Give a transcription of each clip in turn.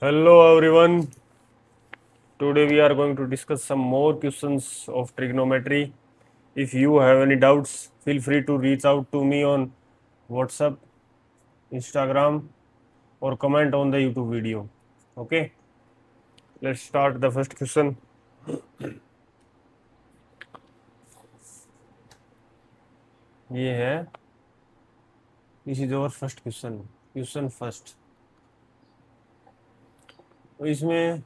Hello everyone. Today we are going to discuss some more questions of trigonometry. If you have any doubts, feel free to reach out to me on WhatsApp, Instagram, or comment on the YouTube video. Okay, let's start the first question. ये है, this is our first question. Question first. तो इसमें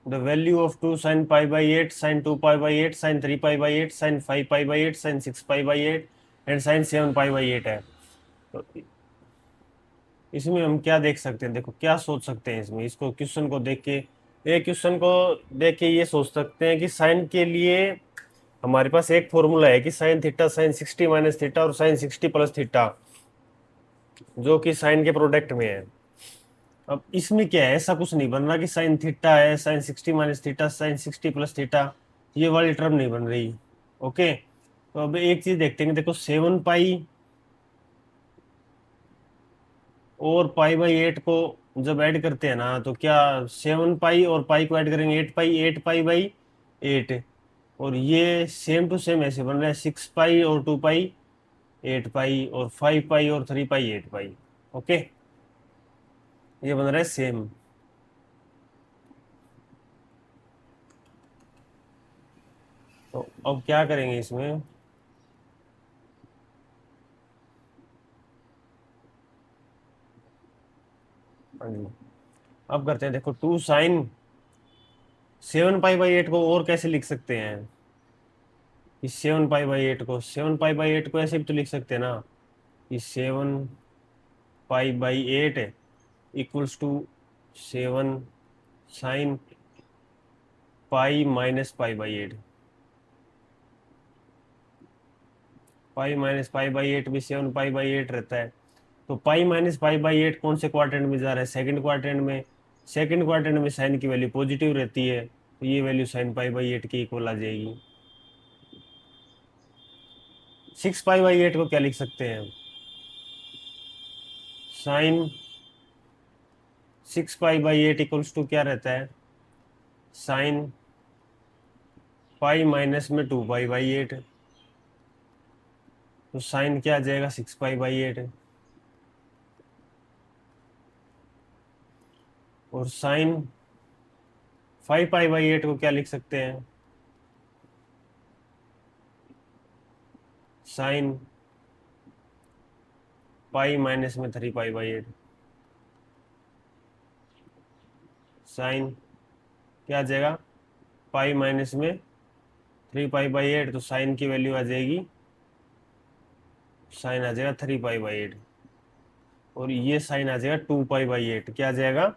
the value of 2 sin pi by 8, sin 2 pi by 8, sin 3 pi by 8, sin 5 pi by 8, sin 6 pi by 8 and sin 7 pi by 8 है. तो इसमें हम क्या देख सकते हैं, देखो क्या सोच सकते हैं इसमें, इसको क्वेश्चन को देख के, एक क्वेश्चन को देख के ये सोच सकते हैं कि साइन के लिए हमारे पास एक फॉर्मूला है कि sine theta sine 60 minus theta और साइन 60 प्लस थीटा, जो कि साइन के प्रोडक्ट में है. अब इसमें क्या है, ऐसा कुछ नहीं बन रहा कि साइन थीटा है, sine 60 minus theta, sine 60 plus theta, ये वाली टर्म नहीं बन रही. ओके, तो अब एक चीज देखते हैं, देखो 7 पाई और पाई बाई 8 को जब ऐड करते हैं ना, तो क्या 7 पाई और पाई को ऐड करेंगे 8 पाई बाई 8, और ये सेम टू सेम ऐसे बन रहा है 6 पाई और 2 पाई 8 पाई और 5 पाई और 3 पाई 8 पाई. ओके, ये बन रहा है सेम. तो अब क्या करेंगे इसमें, हाँ जी, अब करते हैं. देखो 2 साइन 7 पाई बाई 8 को और कैसे लिख सकते हैं, इस 7 पाई बाई 8 को, 7 पाई बाई 8 को ऐसे भी तो लिख सकते हैं ना, इस 7 pi by 8 equals to 7 sine pi minus pi by 8. Pi minus pi by 8 भी 7 पाई बाई 8 रहता है. तो पाई माइनस पाई बाई 8 कौन से क्वाड्रेंट में जा रहा है, सेकंड क्वाड्रेंट में. सेकंड क्वाड्रेंट में साइन की वैल्यू पॉजिटिव रहती है, तो ये वैल्यू साइन पाई बाई 8 की इक्वल आ जाएगी. 6 पाई बाई 8 को क्या लिख सकते हैं, sine 6 pi by 8 equals to क्या रहता है, साइन पाई माइनस में 2 पाई बाई 8. तो साइन क्या आ जाएगा 6 पाई बाई 8, और साइन 5 पाई बाई 8 को क्या लिख सकते हैं, साइन पाई माइनस में 3 पाई बाई 8. साइन क्या आ जाएगा, पाई माइनस में 3 पाई बाई 8, तो साइन की वैल्यू आ जाएगी, साइन आ जाएगा 3 पाई बाई 8, और ये साइन आ जाएगा 2 पाई बाई 8. क्या आ जाएगा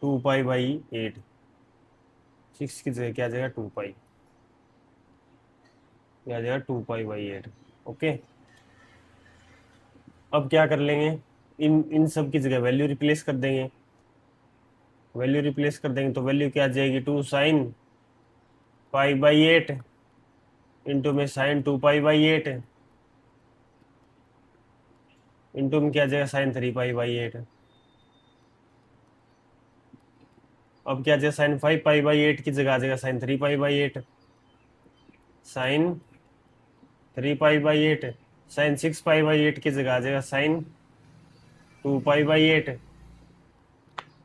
2 पाई बाई 8, 6 की जगह क्या आ जाएगा 2 पाई, क्या आ जाएगा 2 पाई बाई 8. ओके, अब क्या कर लेंगे, इन इन सब की जगह वैल्यू रिप्लेस कर देंगे. वैल्यू रिप्लेस कर देंगे तो वैल्यू क्या आ जाएगी, 2 साइन पाई बाई 8 इंटू में साइन 2 पाई बाई 8 इंटू में क्या आ जाएगा साइन 3 पाई बाई 8. अब क्या आ जाएगा, साइन 5 पाई बाई 8 की जगह आ जाएगा sine 3 pi by 8, sine 3 pi by 8, sine 6 pi by 8 की जगह आ जाएगा साइन 2 पाई बाई 8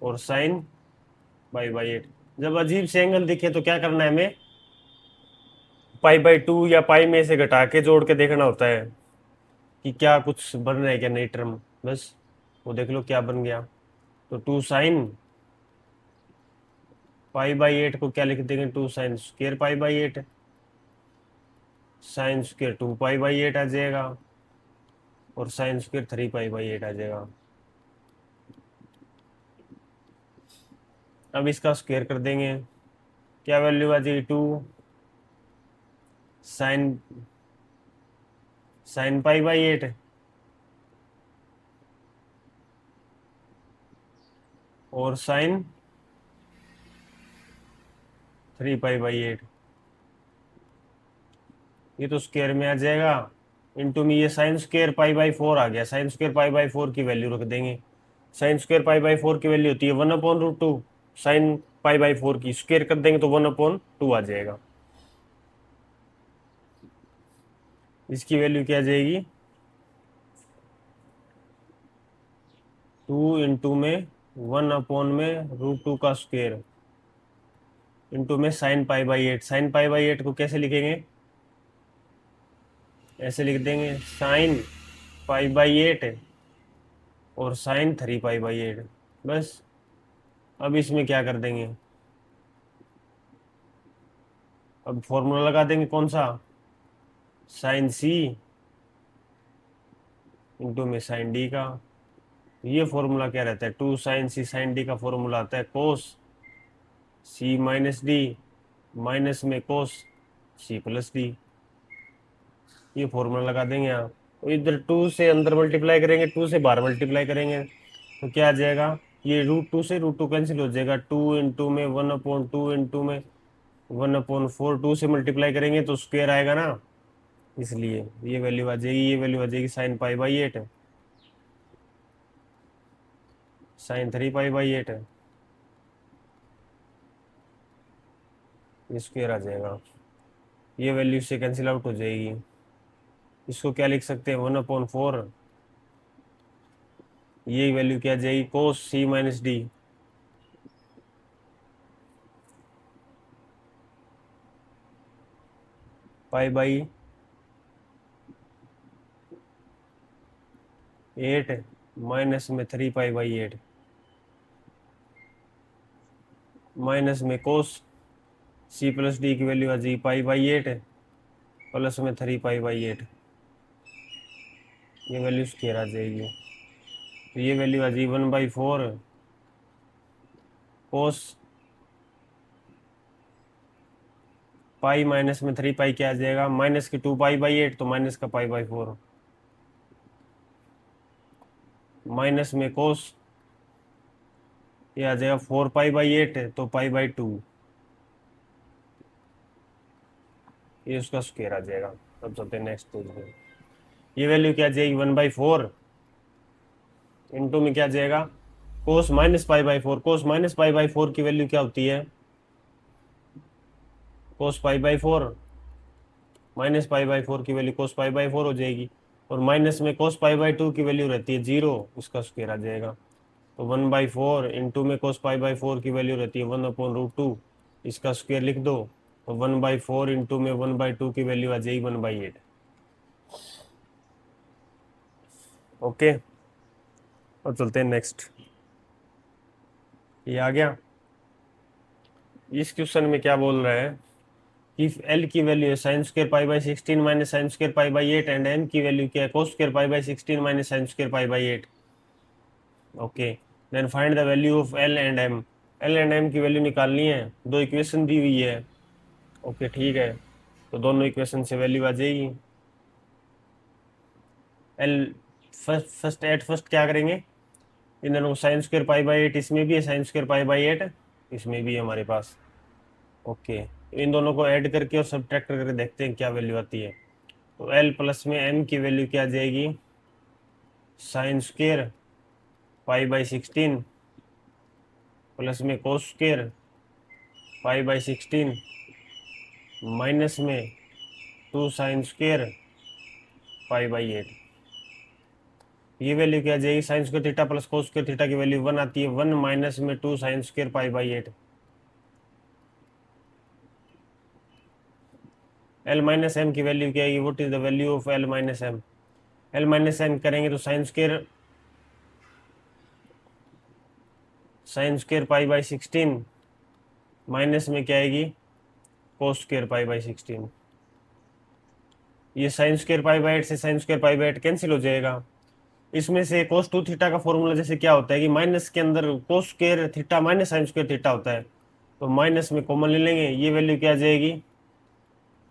और साइन पाई बाई 8. जब अजीब से एंगल दिखे तो क्या करना है हमें, पाई बाई 2 या पाई में से घटा के जोड़ के देखना होता है कि क्या कुछ बन रहा है क्या नई टर्म. बस वो देख लो क्या बन गया. तो 2 साइन पाई बाई 8 को क्या लिख देंगे, 2 sine square pi by 8, sine square 2 pi by 8 आ जाएगा, और साइन स्क्वायर 3 पाई बाई 8 आ जाएगा. अब इसका स्क्वायर कर देंगे, क्या वैल्यू आ जाएगी, 2 साइन साइन पाई बाई 8 और साइन 3 पाई बाई 8. ये तो स्क्वायर में आ जाएगा, इंटू में ये साइन स्क्वायर पाई बाई 4 आ गया, साइन स्क्वायर पाई बाई 4 की वैल्यू रख देंगे, साइन स्क्वायर पाई बाई 4 की वैल्यू होती है 1/√2, साइन पाई बाई 4 की स्क्वायर कर देंगे तो 1/2 आ जाएगा। इसकी वैल्यू क्या आ जाएगी, 2 इंटू में 1/√2 का स्क्वायर इंटू में sign pi by 8। Sign pi by 8 को कैसे लिखेंगे, ऐसे लिख देंगे साइन पाई बाई 8 और साइन 3 पाई बाई 8। बस अब इसमें क्या कर देंगे, अब फॉर्मूला लगा देंगे कौन सा, साइन सी इंटू में साइन डी का। ये फॉर्मूला क्या रहता है, 2 साइन सी साइन डी का फॉर्मूला आता है कोस सी माइनस डी माइनस में कोस सी प्लस डी। ये फॉर्मूला लगा देंगे आप, तो इधर 2 से अंदर मल्टीप्लाई करेंगे, 2 से बाहर मल्टीप्लाई करेंगे तो क्या आ जाएगा, ये √2 से √2 कैंसिल हो जाएगा, 2 इंटू में 1/2 इंटू में 1/4, 2 से मल्टीप्लाई करेंगे तो स्क्वायर आएगा ना, इसलिए ये वैल्यू आ जाएगी, ये वैल्यू आ जाएगी sine pi by 8 sine 3 pi by 8 ये स्क्वायर आ जाएगा, ये वैल्यू से कैंसिल आउट हो जाएगी। इसको क्या लिख सकते हैं 1/4, ये वैल्यू क्या आ जाएगी cos C minus D pi by 8 minus में 3 पाई बाई 8 माइनस में कोस सी प्लस डी की वैल्यू आ जाएगी पाई बाई 8 प्लस में 3 पाई बाई 8, ये वैल्यू स्क्वायर आ जाएगी। तो ये वैल्यू आ जाएगी 1/4 कोस पाई माइनस में 3 पाई क्या आ जाएगा, माइनस की 2 पाई बाई 8 तो माइनस का पाई बाई 4 माइनस में कोस ये आ जाएगा 4 पाई बाई 8 तो पाई बाई 2, ये उसका स्क्वायर आ जाएगा। अब चलते हैं नेक्स्ट पेज में, ये वैल्यू क्या आ जाएगी 1/4 इंटू में क्या आ जाएगा cos minus pi by 4, cos minus pi by 4 की वैल्यू क्या होती है, cos pi by 4 minus pi by 4 की वैल्यू कोस पाई बाई 4 हो जाएगी, और माइनस में कोस पाई बाई 2 की वैल्यू रहती है 0, उसका स्क्वायर आ जाएगा। तो 1/4 इंटू में कोस पाई बाई 4 की वैल्यू रहती है 1/√2, इसका स्क्वायर लिख दो, तो 1/4 इंटू में 1/2 की वैल्यू आ जाएगी 1/8। ओके, और चलते हैं नेक्स्ट, ये आ गया। इस क्वेश्चन में क्या बोल रहा है कि एल की वैल्यू है sine square pi by 16 minus sine square pi by 8 and M की वैल्यू क्या है cos square pi by 16 minus sine square pi by 8। Okay, then find the value of L and M. L and M की value निकालनी है, दो equation दी हुई है। Okay ठीक है, तो दोनों इक्वेशन से वैल्यू आ जाएगी। एल फर्स्ट क्या करेंगे, इन दोनों साइन स्क्वायर पाई बाई 8 इसमें भी है, साइन स्क्वायर पाई बाई 8 इसमें भी है हमारे पास। ओके, इन दोनों को ऐड करके और सब्ट्रैक्ट करके देखते हैं क्या वैल्यू आती है। तो एल प्लस में एम की वैल्यू क्या आ जाएगी, sine square pi by 16 plus में cos square pi by 16 minus में 2 साइन स्क्वायर पाई बाई 8। ये वैल्यू क्या आ जाएगी, sine square theta plus cos square theta की वैल्यू 1 आती है, 1 माइनस में 2 sine square pi by 8। L minus M की वैल्यू क्या आएगी, what is the value of L minus M. L minus M करेंगे तो sine square pi by 16 minus में क्या आएगी कोस स्क्वायर पाई बाई 16। ये साइन स्क्वायर पाई बाई 8 से sign square pi by 8 cancel हो जाएगा। इसमें से कोस 2 थीटा का फॉर्मूला जैसे क्या होता है कि माइनस के अंदर कोस square theta minus sine square theta होता है, तो माइनस में कॉमन ले लेंगे, ये वैल्यू क्या आ जाएगी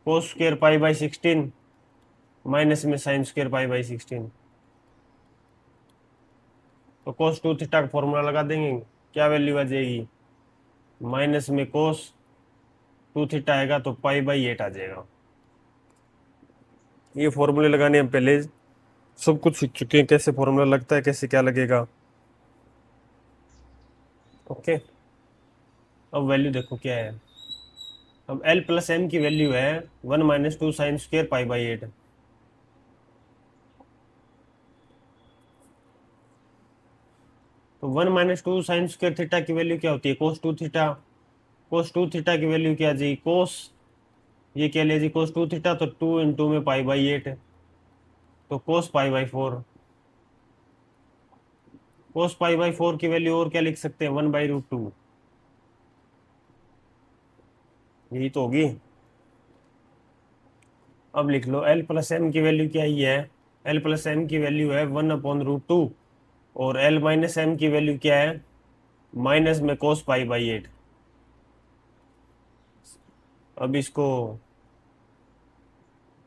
कोस स्क्वायर पाई बाई 16 माइनस में साइन स्क्वायर पाई बाई 16। तो कोस 2 थीटा का फॉर्मूला लगा देंगे, क्या वैल्यू आ जाएगी माइनस में कोस 2 थीटा आएगा तो पाई बाई 8 आ जाएगा। ये फॉर्मूले लगाने हम पहले सब कुछ सीख चुके हैं, कैसे फॉर्मूला लगता है कैसे क्या लगेगा। ओके, अब वैल्यू देखो क्या है। अब एल प्लस एम की वैल्यू है 1 - 2 sin² π/8। तो 1 - 2 sin² थीटा की वैल्यू क्या होती है? cos 2 theta. cos 2 थीटा की वैल्यू क्या जी? ये क्या लिया जी? cos 2 थीटा, तो 2 × में π/8, तो cos π/4। cos π/4 की वैल्यू और क्या लिख सकते हैं? 1/√2, यही तो होगी। अब लिख लो एल प्लस एम की वैल्यू क्या ही है? एल प्लस एम की वैल्यू है 1/√2, और एल माइनस एम की वैल्यू क्या है? माइनस में cos π/8। अब इसको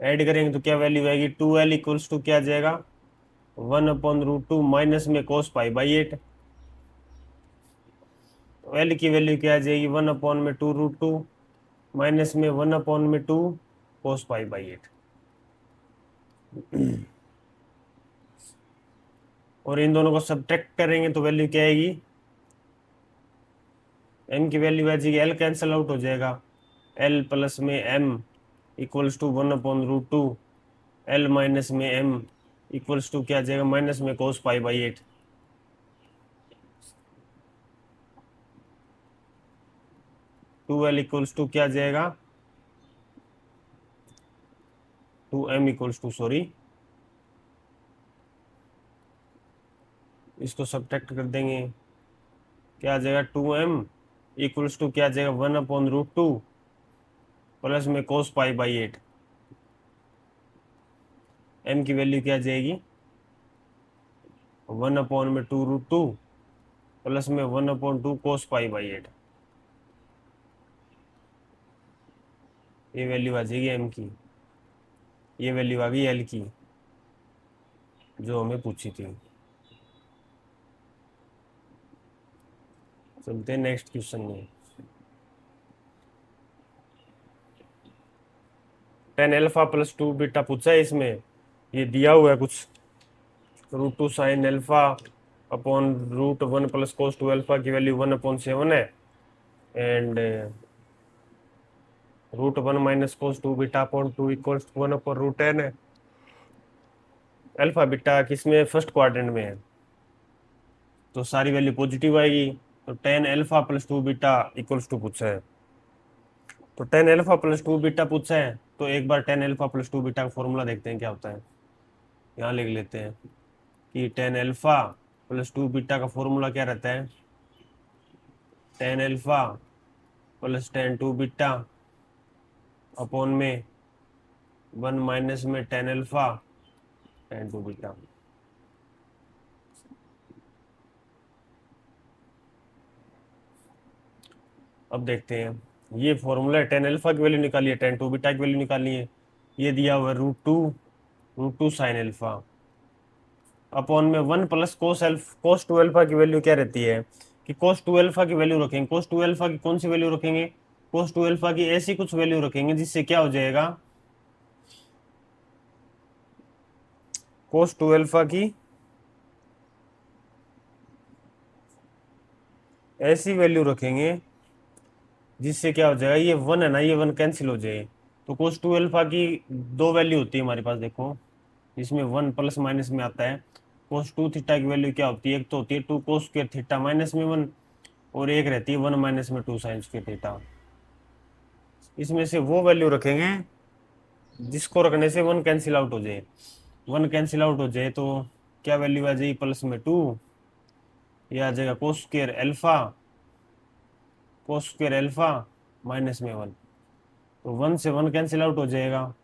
ऐड करेंगे तो क्या वैल्यू आएगी? 2l इक्वल्स टू क्या आ जाएगा? 1/√2 माइनस में cos π/8। तो एल की वैल्यू क्या आ जाएगी? 1/2√2 माइनस में 1/2 cos π/8। और इन दोनों को सब्ट्रैक्ट करेंगे तो वैल्यू क्या आएगी? एम की वैल्यू आ जाएगी, एल कैंसिल आउट हो जाएगा, एल प्लस में M equals to 1/√2, L minus में एम इक्वल्स टू क्या आ जाएगा? माइनस में cos π/8। 2l इक्वल्स टू क्या आ जाएगा? 2m इक्वल्स टू, सॉरी, इसको सब्ट्रैक्ट कर देंगे, क्या आ जाएगा? 2m इक्वल्स टू क्या आ जाएगा? 1/√2 प्लस में cos π/8। m की वैल्यू क्या आ जाएगी? 1/√2 प्लस में 1/2 cos π/8। ये वैल्यू आ जाएगी m की। ये वैल्यू आ गई l की, जो हमें पूछी थी। चलते हैं नेक्स्ट क्वेश्चन में। tan α + 2β पूछा है इसमें। ये दिया हुआ है कुछ, √2 sin α अपॉन √1 + cos 2α की वैल्यू 1/7 है, एंड √1 - cos 2β अपॉन 2 इक्वल्स 1/√10 है। अल्फा बीटा किसमें? फर्स्ट क्वाड्रेंट में है, तो सारी वैल्यू पॉजिटिव आएगी। तो tan α + 2β इक्वल्स टू पूछा है। तो tan α + 2β पूछा है, तो एक बार tan α + 2β का फॉर्मूला देखते हैं क्या होता है। यहाँ लिख लेते हैं कि tan α + 2β का फॉर्मूला क्या रहता है? tan α + tan 2β अपॉन में 1 माइनस में tan α tan 2β। अब देखते हैं, ये फॉर्मूला है, tan α की वैल्यू निकाली है, tan 2β की वैल्यू निकाली है। ये दिया हुआ है √2 sin α अपॉन में 1 + cos 2α की वैल्यू क्या रहती है? कि cos 2α की वैल्यू रखेंगे। cos 2α की कौन सी वैल्यू रखेंगे? cos 2α की ऐसी कुछ वैल्यू रखेंगे जिससे क्या हो जाएगा? cos 2α की ऐसी वैल्यू रखेंगे जिससे क्या हो जाएगा? ये 1 है ना, ये 1 कैंसिल हो जाए। तो cos 2α की दो वैल्यू होती है हमारे पास, देखो, इसमें 1 प्लस माइनस में आता है। cos 2 थीटा की वैल्यू क्या होती है? एक तो होती है 2 cos² थीटा माइनस में 1, और एक रहती है 1 माइनस में 2 sin² थीटा। इसमें से वो वैल्यू रखेंगे जिसको रखने से 1 कैंसिल आउट हो जाए। 1 कैंसिल आउट हो जाए तो क्या वैल्यू आ जाएगी? प्लस में 2, ये आ जाएगा cos² α माइनस में 1, तो 1 से 1 कैंसिल आउट हो जाएगा।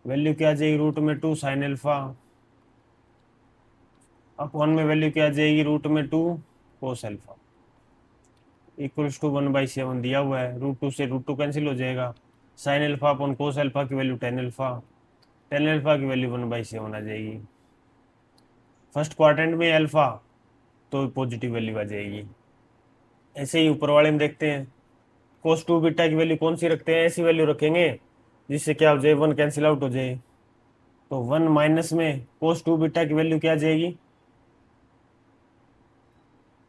वैल्यू क्या आ जाएगी? √2 sin α अपॉन में वैल्यू क्या आ जाएगी? √2 cos α इक्वल्स टू 1/7 दिया हुआ है। √2 से √2 कैंसिल हो जाएगा। sin α अपॉन cos α की वैल्यू tan α की वैल्यू 1/7 आ जाएगी। फर्स्ट क्वाड्रेंट में अल्फा, तो पॉजिटिव वैल्यू आ जाएगी। ऐसे ही ऊपर वाले में देखते हैं, cos 2β की वैल्यू कौन सी रखते हैं? ऐसी वैल्यू रखेंगे जिससे क्या हो जाए? 1 कैंसिल आउट हो जाए। तो 1 माइनस में cos 2β की वैल्यू क्या आ जाएगी?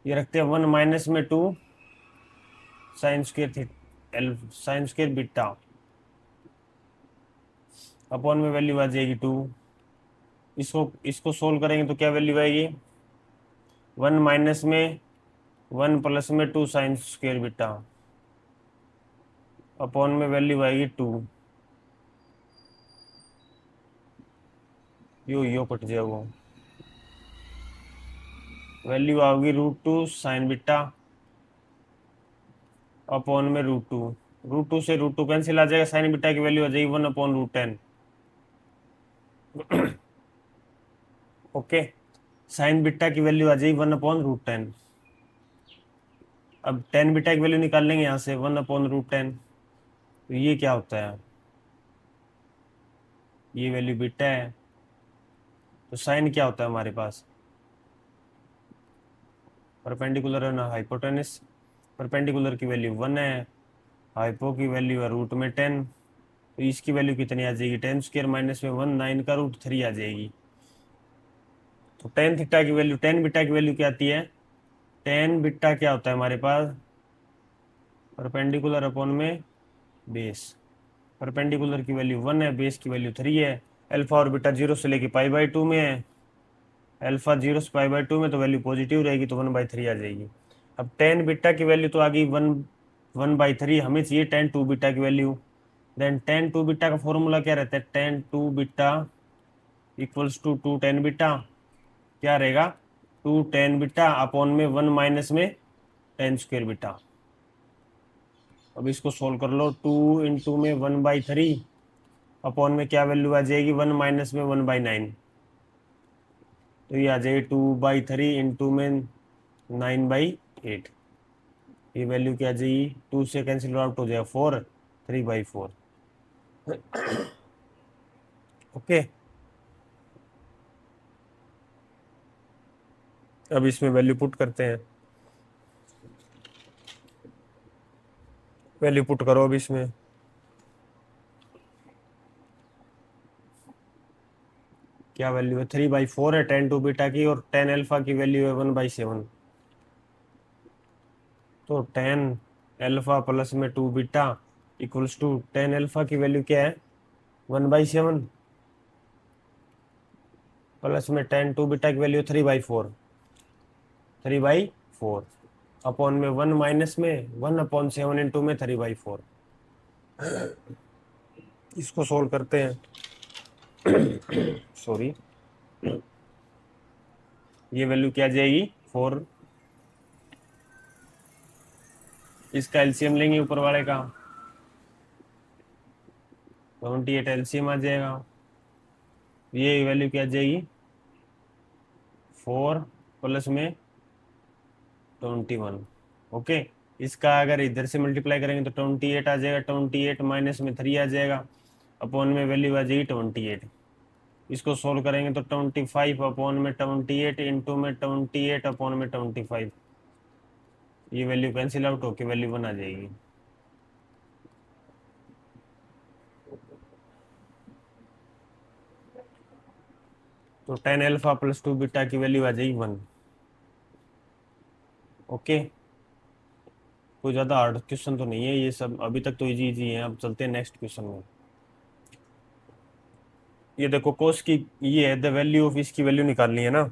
ये रखते हैं 1 माइनस में 2 sine square sine square beta upon में वैल्यू आ जाएगी 2। इसको इसको सोल्व करेंगे तो क्या वैल्यू आएगी, 1 माइनस में 1 प्लस में 2 साइन स्क्वेयर बीटा अपॉन में वैल्यू आएगी 2। यो कट जाए, वो वैल्यू आओगी √2 साइन बीटा अपॉन में √2। √2 से √2 कैंसिल आ जाएगा, साइन बीटा की वैल्यू आ जाएगी 1/√10। ओके, साइन बीटा की वैल्यू आ जाएगी 1/√10। अब टेन बीटा की वैल्यू निकाल लेंगे यहाँ से 1/√10। तो ये क्या होता है, ये वैल्यू बीटा है, तो साइन क्या होता है हमारे पास, परपेंडिकुलर है ना हाइपोटेनस। परपेंडिकुलर की वैल्यू 1 है, हाइपो की वैल्यू है √10। तो इसकी वैल्यू कितनी आ जाएगी, 10 स्क्वायर माइनस में 1 9 का √3 आ जाएगी। तो टेन थीटा की वैल्यू, टेन बीटा की वैल्यू क्या आती है, टेन बीटा क्या होता है हमारे पास, परपेंडिकुलर अपॉन में बेस। परपेंडिकुलर की वैल्यू 1 है, बेस की वैल्यू 3 है। अल्फा और बीटा 0 से लेके π/2 में है, अल्फा 0 से π/2 में, तो वैल्यू पॉजिटिव रहेगी, तो 1/3 आ जाएगी। अब टेन बीटा की वैल्यू तो आ गई 1/3, हमें चाहिए टेन टू बीटा की value. Then tan two beta का फॉर्मूला क्या रहता है, tan two beta equals to 2 tan beta, क्या रहेगा 2 टेन बीटा अपॉन में 1 माइनस में टेन स्क्वेयर बीटा। अब इसको सोल्व कर लो, 2 इंटू में 1/3 अपॉन में क्या वैल्यू आ जाएगी, 1 माइनस में 1/9। तो ये आ जाएगी 2/3 इंटू में 9/8। ये वैल्यू क्या आ जाएगी, 2 से कैंसिल आउट हो जाएगा 4, 3/4। ओके, अब इसमें वैल्यू पुट करते हैं, वैल्यू पुट करो अब इसमें। क्या वैल्यू है, 3/4 है टेन टू बीटा की, और टेन अल्फा की वैल्यू है 1/7। तो टेन अल्फा प्लस में 2 beta equals to, tan alpha की वैल्यू क्या है 1/7, प्लस में टेन टू बीटा की वैल्यू 3/4, 3/4 अपॉन में 1 माइनस में 1/7 इंटू में 3/4। इसको सोल्व करते हैं। सॉरी, ये वैल्यू क्या जाएगी 4, इसका एलसीएम लेंगे ऊपर वाले का, 28 एलसीएम आ जाएगा। ये वैल्यू क्या जाएगी 4 प्लस में 21। ओके, इसका अगर इधर से मल्टीप्लाई करेंगे तो 28 आ जाएगा, 28 माइनस में 3 आ जाएगा, अपॉन में वैल्यू आ जाएगी 28। इसको सोल्व करेंगे तो 25 अपॉन में 28 इंटू में 28 अपॉन में 25। ये वैल्यू कैंसिल आउट होके वैल्यू 1 आ जाएगी। तो टेन अल्फा प्लस 2 बीटा की वैल्यू आ जाएगी 1। ओके, कोई ज़्यादा हार्ड क्वेश्चन तो नहीं है, ये सब अभी तक तो इजी इजी है। अब चलते हैं नेक्स्ट क्वेश्चन में। ये देखो कोस की, ये है द वैल्यू ऑफ, इसकी वैल्यू निकालनी है ना।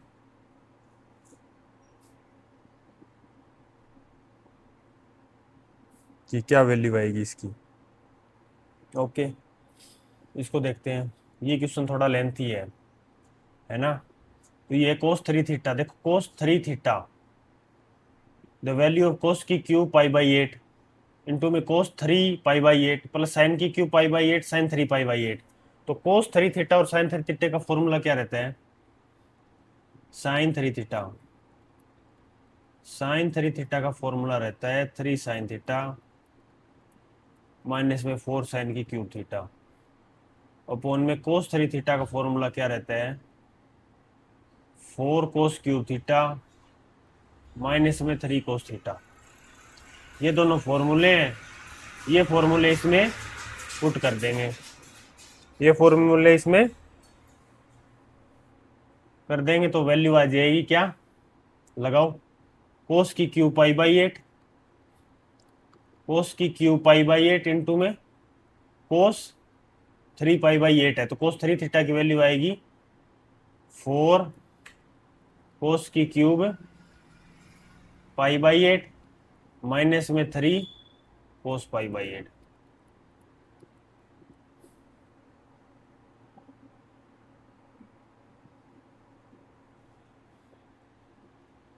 कि क्या वैल्यू आएगी इसकी। ओके, इसको देखते हैं। ये क्वेश्चन थोड़ा लेंथी है ना। तो ये कोस 3 थीटा, देखो कोस 3 theta, the value of cos की क्यूब π/8 इंटू में कोस 3 π/8 प्लस साइन की क्यूब π/8 साइन 3 π/8। तो कोस 3 थीटा और साइन 3 थीटा का फॉर्मूला क्या रहता है, साइन 3 थीटा, साइन 3 थीटा का फॉर्मूला रहता है 3 साइन थीटा माइनस में 4 साइन की क्यूब थीटा, अपॉन में कोस 3 थीटा का फॉर्मूला क्या रहता है 4 कोस क्यूब थीटा माइनस में 3 कोस थीटा। ये दोनों फॉर्मूले हैं, ये फॉर्मूले इसमें पुट कर देंगे, ये फॉर्मूले इसमें कर देंगे तो वैल्यू आ जाएगी क्या, लगाओ कोस की क्यू पाई बाई 8, कोस की क्यू पाई बाई 8 इंटू में कोस 3 पाई बाई 8 है, तो कोस 3 थीटा की वैल्यू आएगी 4 कोस की क्यूब पाई बाई 8 माइनस में 3 कोस पाई बाई 8।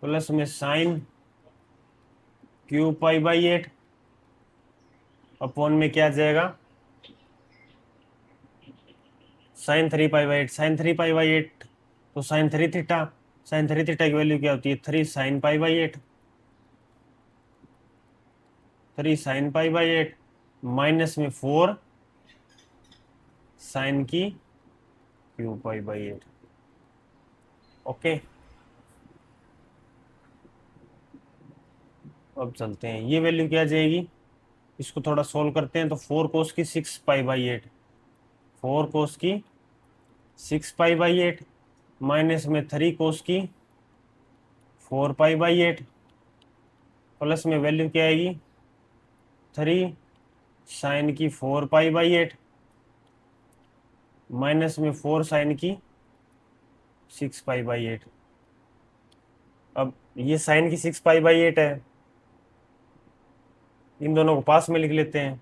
प्लस में sine Q pi by 8 upon में क्या आ जाएगा, sine 3 pi by 8, sine 3 pi by 8 तो साइन 3 थीटा, साइन 3 थीटा की वैल्यू क्या होती है 3 sine pi by 8, 3 sine pi by 8 minus में 4 साइन की क्यू पाई बाई 8। ओके, अब चलते हैं, ये वैल्यू क्या आ जाएगी, इसको थोड़ा सोल्व करते हैं। तो 4 कोस की 6 पाई बाई 8, 4 कोस की 6 पाई बाई 8 माइनस में 3 कोस की 4 पाई बाई 8 प्लस में वैल्यू क्या आएगी 3 साइन की 4 पाई बाई 8 माइनस में 4 साइन की 6 पाई बाई 8। अब ये साइन की 6 पाई बाई 8 है, इन दोनों को पास में लिख लेते हैं।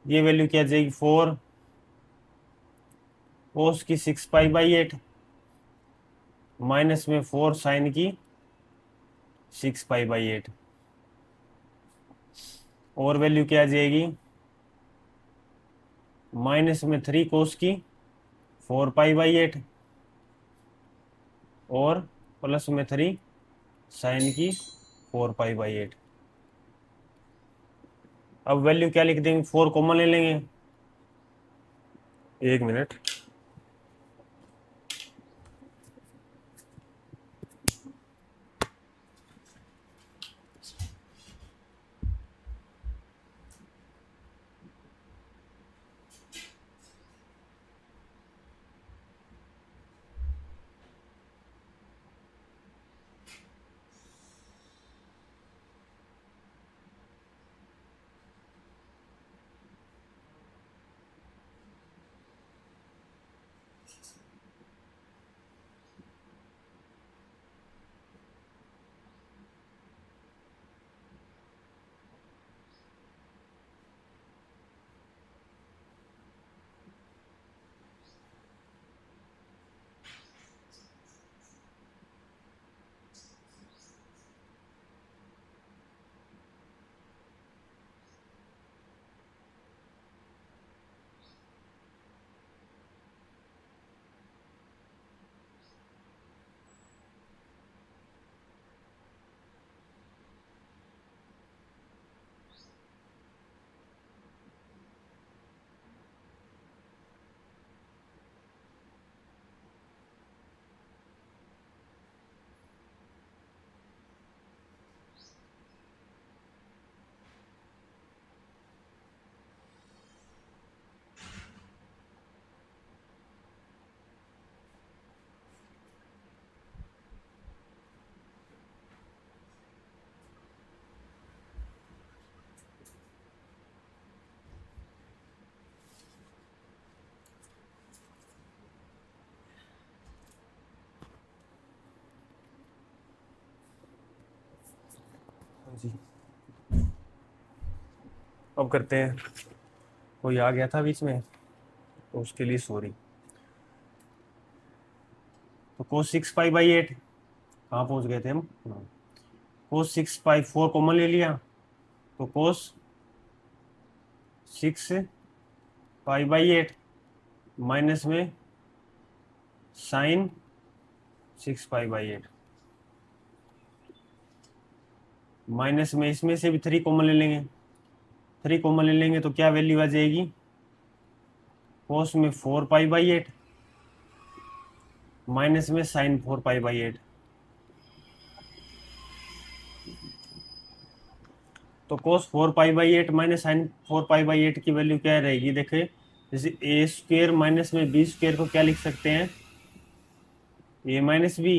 ये वैल्यू क्या आ जाएगी 4 कोस की 6 पाई बाई 8 माइनस में 4 साइन की 6 पाई बाई 8, और वैल्यू क्या आ जाएगी माइनस में 3 कोस की 4 पाई बाई 8 और प्लस में 3 साइन की 4 पाई बाई 8। अब वैल्यू क्या लिख देंगे, 4 कॉमन ले लेंगे, एक मिनट। जी, अब करते हैं, कोई आ गया था बीच में तो उसके लिए सॉरी। तो कोस 6 पाई बाई 8 कहाँ पहुँच गए थे हम, कोस 6 पाई 4 कॉमन ले लिया, तो कोस 6 पाई बाई 8 माइनस में साइन 6 पाई बाई 8 माइनस में इसमें से भी 3 कॉमन ले लेंगे, 3 कॉमन ले लेंगे तो क्या वैल्यू आ जाएगी कोस में 4 पाई बाई 8 माइनस में साइन 4 पाई बाई 8। तो cos 4 pi by 8 minus sine 4 pi by 8 की वैल्यू क्या रहेगी, देखे जैसे ए स्क्वेयर माइनस में बी स्क्वेयर को क्या लिख सकते हैं, ए माइनस बी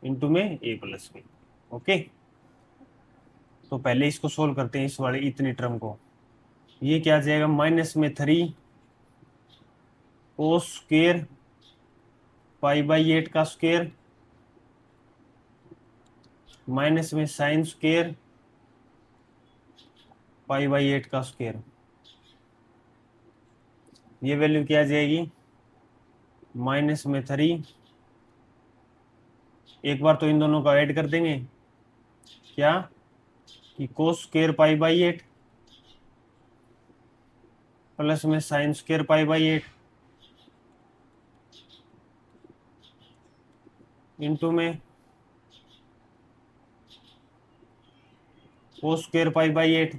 इंटू में ए प्लस बी। ओके, तो पहले इसको सोल्व करते हैं, इस वाले इतनी टर्म को। ये क्या आ जाएगा, माइनस में 3 कोस स्क्वेयर पाई बाई 8 का स्क्वेयर माइनस में साइन स्क्वेयर पाई बाई 8 का स्क्वेयर। ये वैल्यू क्या आ जाएगी, माइनस में 3, एक बार तो इन दोनों का ऐड कर देंगे, क्या कि cos square pi by 8 plus में sine square pi by 8 into में cos square pi by 8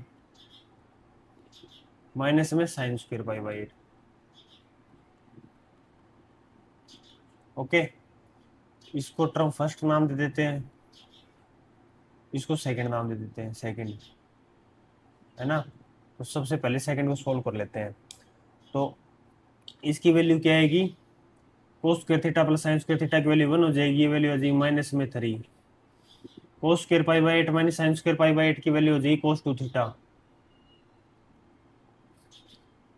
minus में sine square pi by 8। Okay, इसको टर्म फर्स्ट नाम दे देते हैं, इसको सेकंड नाम दे देते हैं, सेकंड, है ना। तो सबसे पहले सेकंड को सोल्व कर लेते हैं। तो इसकी वैल्यू क्या आएगी, कोस square theta plus sine square theta की वैल्यू 1 हो जाएगी, ये वैल्यू आ जाएगी माइनस में 3। कोस square pi by 8 minus sine square pi by 8 की वैल्यू हो जाएगी कोस 2 theta,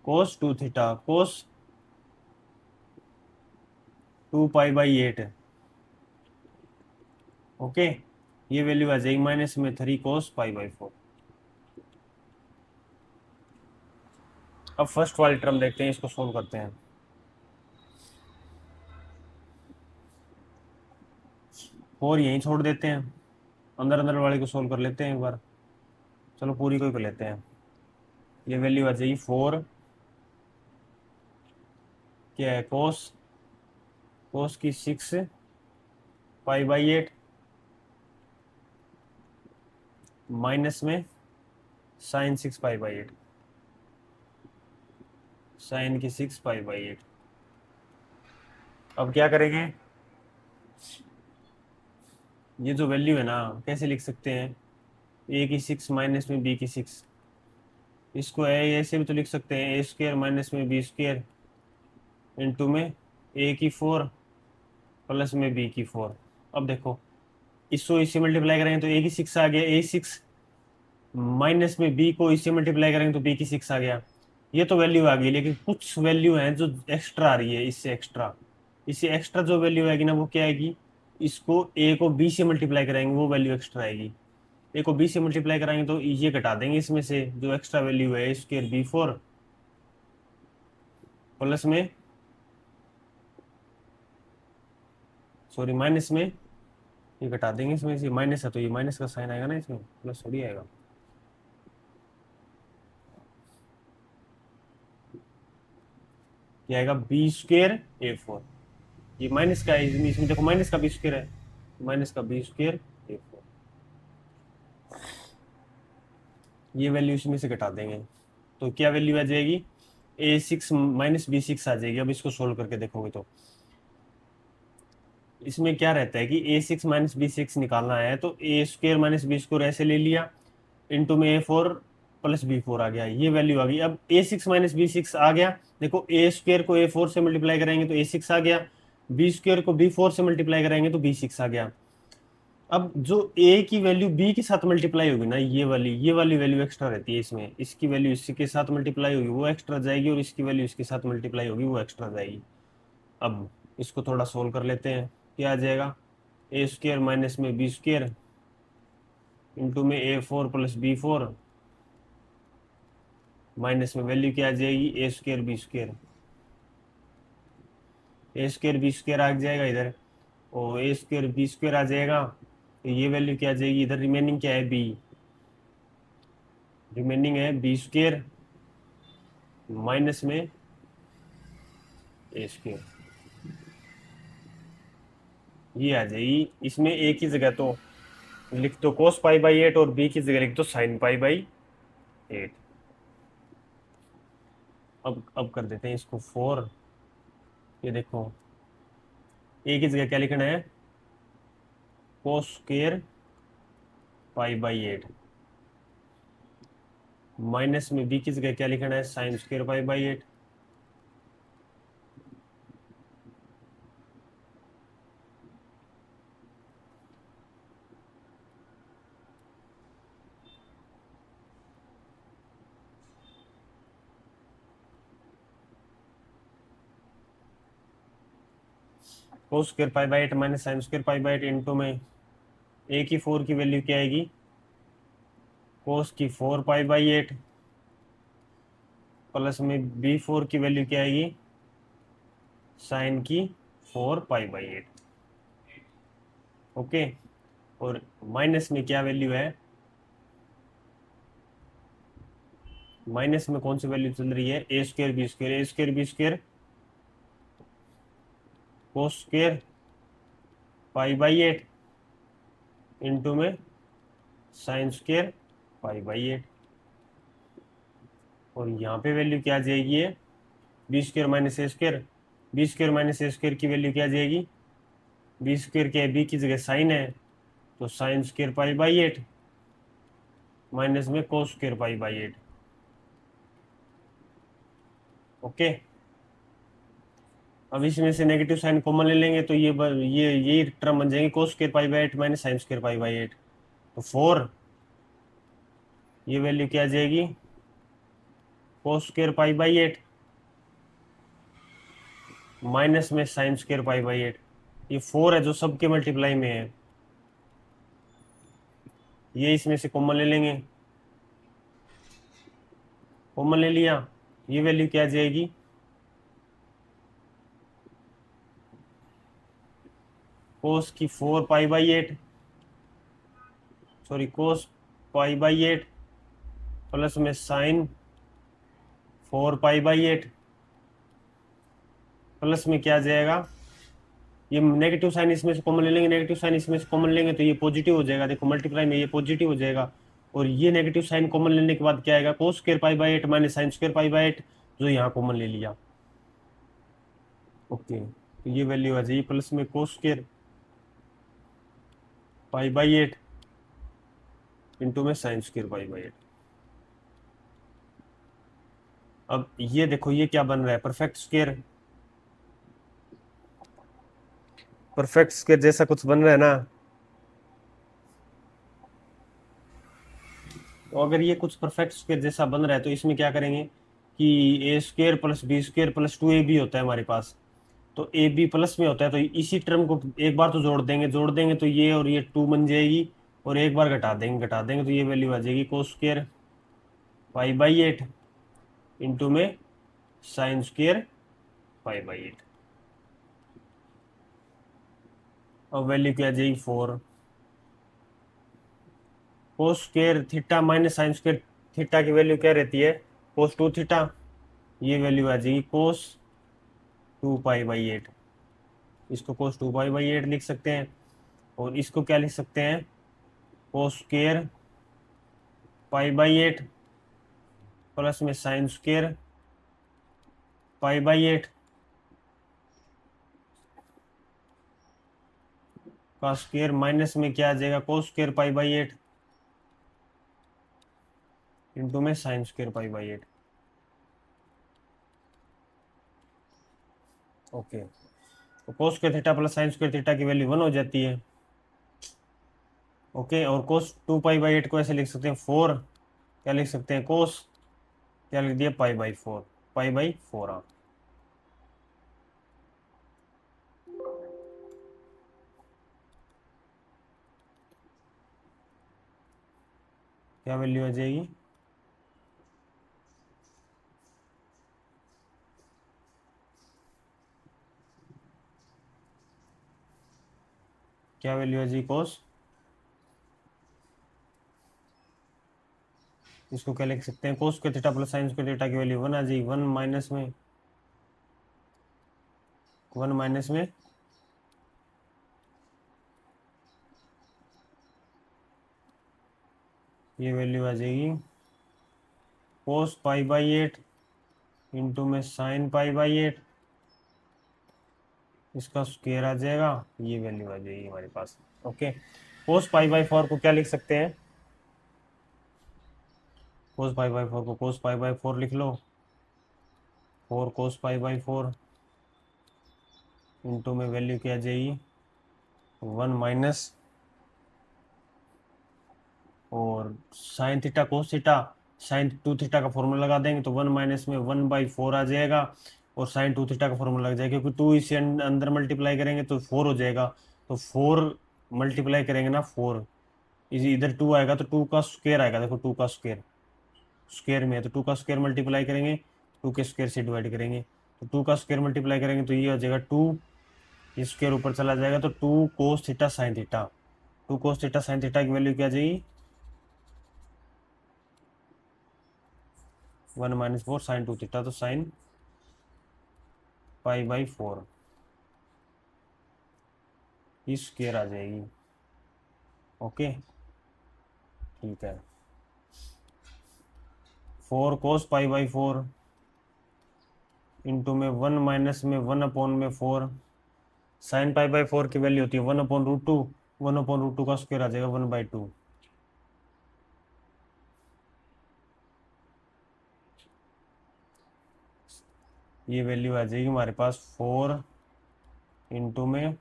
cos 2 theta, cos 2 pi by 8। Okay, ये वैल्यू आ जाएगी माइनस में 3 कोस पाई बाई 4। अब फर्स्ट वाली टर्म देखते हैं, इसको सोल्व करते हैं। और यहीं छोड़ देते हैं, अंदर अंदर वाले को सोल्व कर लेते हैं एक बार। चलो पूरी को ही कर लेते हैं। ये वैल्यू आ जाएगी 4, क्या है, कोस, कोस की 6 पाई बाई 8 माइनस में साइन 6 पाई बाई 8, साइन की 6 पाई बाई 8। अब क्या करेंगे, ये जो वैल्यू है ना कैसे लिख सकते हैं, ए की 6 माइनस में बी की 6, इसको ऐसे भी तो लिख सकते हैं, ए स्क्वेयर माइनस में बी स्क्वेयर इंटू में ए की 4 प्लस में बी की 4। अब देखो, इसको इससे मल्टीप्लाई करेंगे तो ए की 6 आ गया, ए 6 माइनस में बी को इससे मल्टीप्लाई करेंगे तो बी की 6 आ गया। ये तो वैल्यू आ गई, लेकिन कुछ वैल्यू है जो एक्स्ट्रा आ रही है, इससे एक्स्ट्रा जो वैल्यू आएगी ना वो क्या आएगी, इसको ए को बी से मल्टीप्लाई कराएंगे वो वैल्यू एक्स्ट्रा आएगी। ए को बी से मल्टीप्लाई कराएंगे तो ये घटा देंगे इसमें से जो एक्स्ट्रा वैल्यू है, स्क्वायर बी 4 प्लस में, सॉरी माइनस में, ये घटा देंगे इसमें से, माइनस है तो ये माइनस का साइन आएगा ना, इसमें प्लस थोड़ी आएगा। क्या आएगा, बी स्क्वेयर ए 4, ये माइनस का है, इसमें देखो माइनस का बी स्क्वेयर है, माइनस का बी स्क्वेयर ए 4, ये वैल्यू इसमें से घटा देंगे तो क्या वैल्यू आ जाएगी, ए 6 माइनस बी 6 आ जाएगी। अब इसको सोल्व करके देखोगे तो इसमें क्या रहता है कि ए 6 माइनस बी 6 निकालना है तो ए स्क्वेयर माइनस बी स्क्वेयर ऐसे ले लिया, इंटू में ए 4 प्लस बी 4 आ गया, ये वैल्यू आ गई। अब ए 6 माइनस बी 6 आ गया, देखो ए स्क्वेयर को ए 4 से मल्टीप्लाई करेंगे तो ए 6 आ गया, बी स्क्वेयर को बी 4 से मल्टीप्लाई करेंगे तो बी 6 आ गया। अब जो ए की वैल्यू बी के साथ मल्टीप्लाई होगी ना, ये वाली वैल्यू एक्स्ट्रा रहती है इसमें, इसकी वैल्यू इसके साथ मल्टीप्लाई होगी वो एक्स्ट्रा जाएगी, और इसकी वैल्यू इसके साथ मल्टीप्लाई होगी वो एक्स्ट्रा जाएगी। अब इसको थोड़ा सोल्व कर लेते हैं, क्या आ जाएगा, ए स्क्वेयर माइनस में बी स्क्वेयर इंटू में ए 4 प्लस बी 4 माइनस में वैल्यू क्या आ जाएगी, ए स्क्वेयर बी स्क्वेयर, ए स्क्वेयर बी स्क्वेयर आ जाएगा इधर, और ए स्क्वेयर बी स्क्वेयर आ जाएगा, तो ये वैल्यू क्या आ जाएगी, इधर रिमेनिंग क्या है, बी, रिमेनिंग है बी स्क्वेयर माइनस में ए स्क्वेयर, ये आ जाएगी। इसमें ए की जगह तो लिख दो कोस पाई बाई 8 और बी की जगह लिख दो साइन पाई बाई 8। अब कर देते हैं इसको 4, ये देखो ए की जगह क्या लिखना है, कोस स्क्वेयर पाई बाई 8 माइनस में बी की जगह क्या लिखना है, sign square pi by 8। Cos square pi by 8 minus sine square pi by 8 into में ए की 4 की वैल्यू क्या आएगी, कोस की 4 पाई बाई 8 प्लस में बी 4 की वैल्यू क्या आएगी, साइन की 4 पाई बाई 8। ओके, और माइनस में क्या वैल्यू है, माइनस में कौन सी वैल्यू चल रही है, A square B square, A square B square cos square pi by 8 into में साइन स्क्वायर पाई बाई 8। और यहाँ पे वैल्यू क्या आ जाएगी है, B square minus A square, B square minus A square की वैल्यू क्या आ जाएगी, बी स्क्वायर क्या है, बी की जगह साइन है तो sine square pi by 8 minus में cos square pi by 8। Okay, अब इसमें से नेगेटिव साइन कॉमन ले लेंगे तो ये टर्म बन जाएंगे कोस square pi by 8 minus sine square pi by 8। तो 4 ये वैल्यू क्या आ जाएगी, कोस स्क्वायर पाई बाई 8 माइनस में साइन स्क्वायर पाई बाई 8। ये 4 है जो सबके मल्टीप्लाई में है, ये इसमें से कॉमन ले लेंगे, कॉमन ले लिया, ये वैल्यू क्या आ जाएगी, कोस की 4 pi by 8, sorry cos pi by 8 plus में साइन 4 पाई बाई 8 प्लस में क्या आ जाएगा, ये नेगेटिव साइन इसमें से कॉमन ले लेंगे, नेगेटिव साइन इसमें से कॉमन लेंगे तो ये पॉजिटिव हो जाएगा, देखो मल्टीप्लाई में ये पॉजिटिव हो जाएगा। और ये नेगेटिव साइन कॉमन लेने के बाद क्या आएगा, कोस square pi by 8 minus sine square pi by 8 जो यहाँ कॉमन ले लिया। ओके, तो ये वैल्यू आ जाएगी प्लस में cos square pi by 8 into में साइन स्क्वायर पाई बाई 8। अब ये देखो ये क्या बन रहा है, परफेक्ट स्क्वायर, परफेक्ट स्क्वायर जैसा कुछ बन रहा है ना। तो अगर ये कुछ परफेक्ट स्क्वायर जैसा बन रहा है तो इसमें क्या करेंगे कि A square plus B square plus 2ab होता है हमारे पास, तो ए बी प्लस में होता है तो इसी टर्म को एक बार तो जोड़ देंगे, जोड़ देंगे तो ये और ये 2 बन जाएगी, और एक बार घटा देंगे तो ये वैल्यू आ जाएगी कोस स्क्वायर पाई बाई 8 इंटू में साइन स्क्वायर पाई बाई 8। अब वैल्यू क्या आ जाएगी 4, कोस square theta minus sine square theta की वैल्यू क्या रहती है, कोस 2 थीटा, ये वैल्यू आ जाएगी कोस 2 पाई बाई 8, इसको कोस 2 पाई बाई 8 लिख सकते हैं। और इसको क्या लिख सकते हैं, cos square pi by 8 plus में साइन स्क्वायर पाई बाई 8 का स्क्वायर माइनस में क्या आ जाएगा, cos square pi by 8 into में sine square pi by 8। Okay, तो cos square theta plus sine square theta की वैल्यू 1 हो जाती है। ओके, और कोस 2 पाई बाई 8 को ऐसे लिख सकते हैं 4, क्या लिख सकते हैं कोस, क्या लिख दिया पाई बाई 4, पाई बाई 4। हाँ, क्या वैल्यू आ जाएगी, क्या वैल्यू आ जाएगी कोस, इसको क्या लिख सकते हैं, cos square theta plus sine square theta की वैल्यू 1 आ जाएगी, 1 माइनस में 1 माइनस में ये वैल्यू आ जाएगी कोस पाई बाई 8 इंटू में साइन पाई बाई 8, इसका स्क्वायर आ जाएगा, ये वैल्यू आ जाएगी हमारे पास। ओके, कोस पाई बाई 4 को क्या लिख सकते हैं, कोस पाई बाई 4 को कोस पाई बाई 4 लिख लो, 4 कोस पाई बाई 4 इंटू में वैल्यू क्या आ जाएगी 1 माइनस, और sine theta cos theta sine 2 theta का फॉर्मूला लगा देंगे तो 1 माइनस में 1 बाई 4 आ जाएगा। और साइन टू थीटा का फॉर्मूला लग जाएगा, क्योंकि टू इसे अंदर मल्टीप्लाई करेंगे तो 4 हो जाएगा, तो 4 मल्टीप्लाई करेंगे ना 4, इसी इधर 2 आएगा तो 2 का स्क्वायर आएगा, देखो 2 का स्क्वायर स्क्वायर में है, तो 2 का स्क्वायर मल्टीप्लाई करेंगे, 2 के स्क्वायर से डिवाइड करेंगे, तो 2 का स्क्वायर मल्टीप्लाई करेंगे तो ये हो जाएगा 2, ये स्क्वायर ऊपर चला जाएगा, तो 2 cos theta sine theta, 2 cos theta sine theta की वैल्यू क्या आ जाएगी 1 माइनस 4 साइन 2 थीटा, तो साइन पाई बाई 4 ये स्क्वायर आ जाएगी। ओके ठीक है, 4 कोस पाई बाई 4 इंटू में 1 माइनस में 1 अपॉन में 4, साइन पाई बाई 4 की वैल्यू होती है 1/√2, 1/√2 का स्क्वायर आ जाएगा 1/2, ये वैल्यू आ जाएगी हमारे पास 4 इंटू में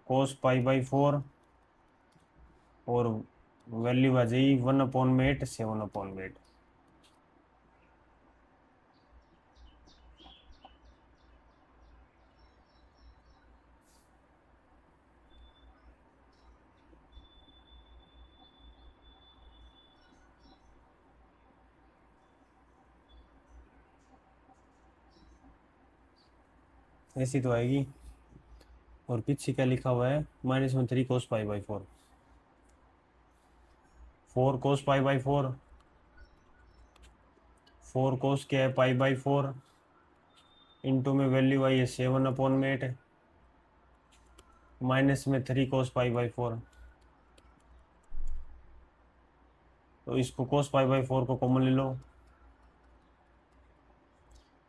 कोस पाई बाई 4 और वैल्यू आ जाएगी 1/8 7/8। ऐसी तो आएगी, और पीछे क्या लिखा हुआ है -3 cos pi by 4, 4 cos pi by 4, 4 कोस क्या है पाई बाई 4 इंटू में वैल्यू आई है 7/8 माइनस में 3 कोस पाई बाई 4, तो इसको कोस पाई बाई 4 को कॉमन ले लो,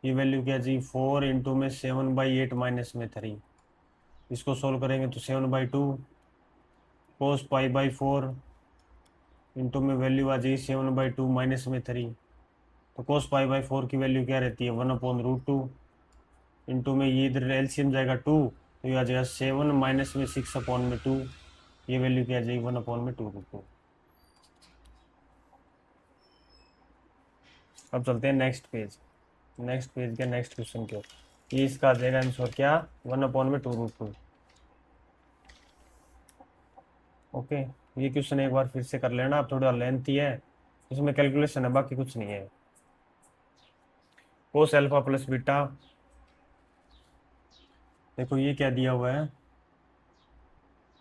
ये वैल्यू क्या जी 4 इंटू में 7/8 माइनस में 3, इसको सोल्व करेंगे तो 7/2 कोस पाई बाई 4 इंटू में वैल्यू आ जाएगी 7/2 माइनस में 3, तो कोस पाई बाई 4 की वैल्यू क्या रहती है 1/√2 इंटू में ये इधर एलसीएम जाएगा 2, तो ये आ जाएगा 7 माइनस में 6/2, ये वैल्यू क्या आ जाएगी 1/2√2। अब चलते हैं नेक्स्ट पेज, नेक्स्ट पेज के नेक्स्ट क्वेश्चन के, ये इसका आ जाएगा आंसर क्या 1/2√2। ओके, ये क्वेश्चन एक बार फिर से कर लेना, आप थोड़ा लेंथी है, इसमें कैलकुलेशन है बाकी कुछ नहीं है। कोस अल्फा प्लस बीटा, देखो ये क्या दिया हुआ है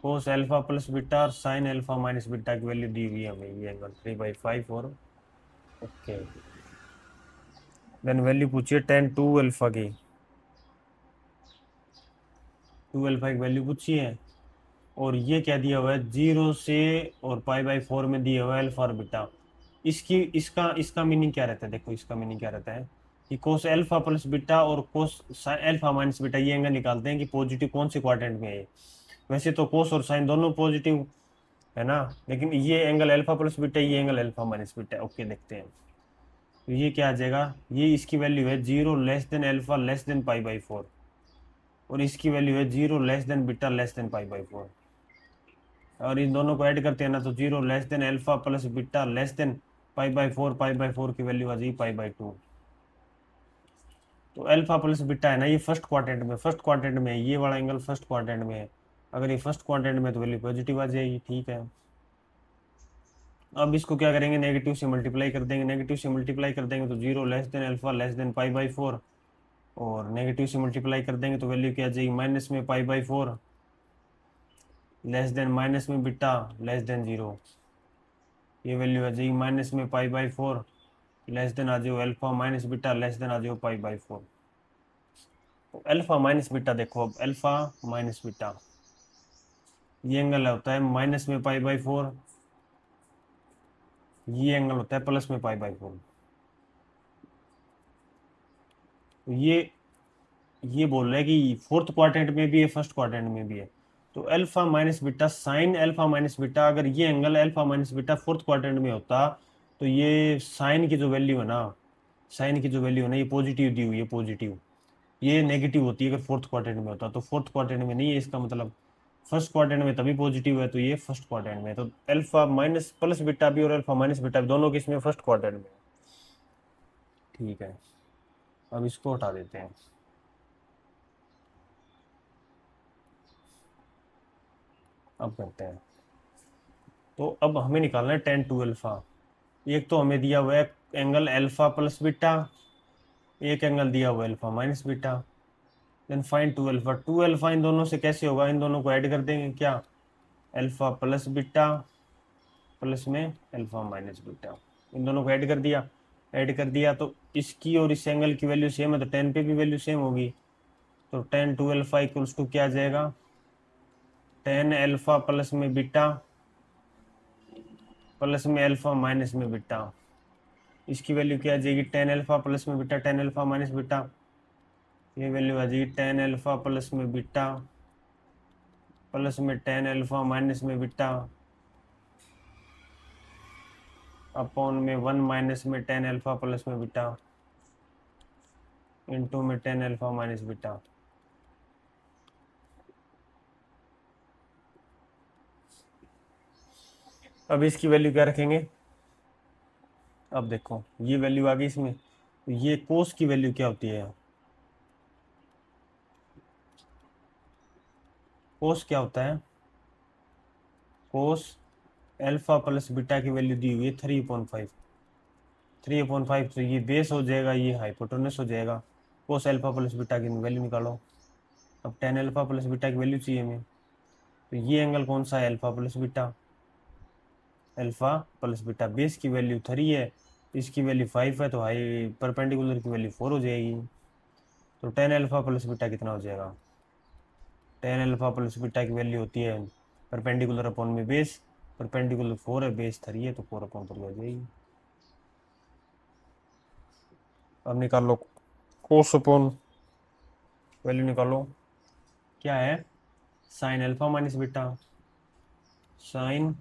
कोस अल्फा प्लस बीटा और साइन अल्फा माइनस बीटा की वैल्यू दी हुई है हमें, ये एंगल 3/5 और ओके, देन वैल्यू पूछिए tan 2 अल्फा की, 2 अल्फा की वैल्यू पूछी है, और ये क्या दिया हुआ है 0 से और π/4 में दिया हुआ है अल्फा और बीटा, इसकी इसका इसका मीनिंग क्या रहता है, देखो इसका मीनिंग क्या रहता है कि कोस अल्फा प्लस बीटा और कोस अल्फा माइनस बीटा, ये एंगल निकालते हैं कि पॉजिटिव कौन से क्वाड्रेंट में है, वैसे तो कोस और साइन दोनों पॉजिटिव है ना, लेकिन ये एंगल अल्फा प्लस बीटा, ये angle alpha minus beta. Okay देखते हैं, तो ये क्या आ जाएगा, ये इसकी वैल्यू है 0 less than alpha less than π/4, और इसकी वैल्यू है 0 less than beta less than π/4, और इन दोनों को ऐड करते हैं ना तो 0 less than alpha plus beta less than π/4 की वैल्यू आ जाएगी π/2। तो अल्फा प्लस बीटा है ना, ये फर्स्ट क्वाड्रेंट में, फर्स्ट क्वाड्रेंट में है, ये वाला एंगल फर्स्ट क्वाड्रेंट में है, अगर ये फर्स्ट क्वाड्रेंट में तो वैल्यू पॉजिटिव आ जाएगी। ठीक है, अब इसको क्या करेंगे नेगेटिव से मल्टीप्लाई कर देंगे, नेगेटिव से मल्टीप्लाई कर देंगे तो 0 less than alpha less than π/4, और नेगेटिव से मल्टीप्लाई कर देंगे तो वैल्यू क्या आ जाएगी माइनस में π/4 लेस देन माइनस में बीटा लेस देन 0, ये वैल्यू आ जाएगी माइनस में π/4 लेस देन आ जाओ alpha minus beta less than आ जाओ π/4। तो अल्फा माइनस बीटा देखो, अब अल्फा माइनस बीटा ये एंगल होता है माइनस में π/4, ये एंगल होता है प्लस में π/4, तो ये बोल रहा है कि फोर्थ क्वाड्रेंट में भी है फर्स्ट क्वाड्रेंट में भी है, तो alpha minus beta sine alpha minus beta, अगर ये angle alpha minus beta fourth quadrant में होता तो ये साइन की जो वैल्यू है ना, साइन की जो वैल्यू है ना, ये पॉजिटिव दी हुई है पॉजिटिव, ये नेगेटिव होती है अगर फोर्थ क्वाड्रेंट में होता, तो फोर्थ क्वाड्रेंट में नहीं है, इसका मतलब फर्स्ट क्वाड्रेंट में तभी पॉजिटिव है, तो ये फर्स्ट क्वाड्रेंट में है, तो अल्फा माइनस प्लस बीटा भी और अल्फा माइनस बीटा भी दोनों किस में फर्स्ट क्वाड्रेंट में। ठीक है, अब इसको हटा देते हैं। अब करते हैं, तो अब हमें निकालना है टेन टू अल्फा। एक तो हमें दिया हुआ है एंगल अल्फा प्लस बीटा, एक एंगल दिया हुआ है alpha minus beta. Then find two alpha. Two alpha इन दोनों से कैसे होगा, इन दोनों को ऐड कर देंगे क्या, अल्फा प्लस बीटा प्लस में अल्फा माइनस बीटा, इन दोनों को ऐड कर दिया। ऐड कर दिया तो इसकी और इस एंगल की वैल्यू सेम है, तो टेन पे भी वैल्यू सेम होगी। तो tan two alpha equals to क्या आ जाएगा, टेन अल्फा प्लस में बीटा प्लस में अल्फा माइनस में बीटा। इसकी वैल्यू क्या आ जाएगी, टेन अल्फा प्लस में beta tan alpha minus beta, ये वैल्यू आ जाएगी टेन अल्फा प्लस में बीटा प्लस में टेन अल्फा माइनस में बीटा अपॉन में वन माइनस में टेन अल्फा प्लस में बीटा इंटू में टेन अल्फा माइनस बीटा। अब इसकी वैल्यू क्या रखेंगे, अब देखो ये वैल्यू आ गई इसमें, तो ये कोस की वैल्यू क्या होती है, कोस क्या होता है, कोस अल्फा प्लस बीटा की वैल्यू दी हुई है 3/5, 3/5, तो ये बेस हो जाएगा, ये हाइपोटेनस हो जाएगा। कोस अल्फा प्लस बीटा की वैल्यू निकालो। अब टेन अल्फा प्लस बीटा की वैल्यू चाहिए हमें, तो ये एंगल कौन सा है, alpha plus beta, alpha plus beta. Base की वैल्यू 3 है, इसकी वैल्यू 5 है, तो हाई परपेंडिकुलर की वैल्यू 4 हो जाएगी। तो टेन अल्फा प्लस बीटा कितना हो जाएगा, टेन अल्फा प्लस बीटा की वैल्यू होती है परपेंडिकुलर अपॉन में बेस, परपेंडिकुलर 4 है, बेस 3 है, तो 4 अपॉन 3 हो जाएगी। अब निकाल लो कोस अपॉन वैल्यू निकालो, क्या है, sine alpha minus beta, sine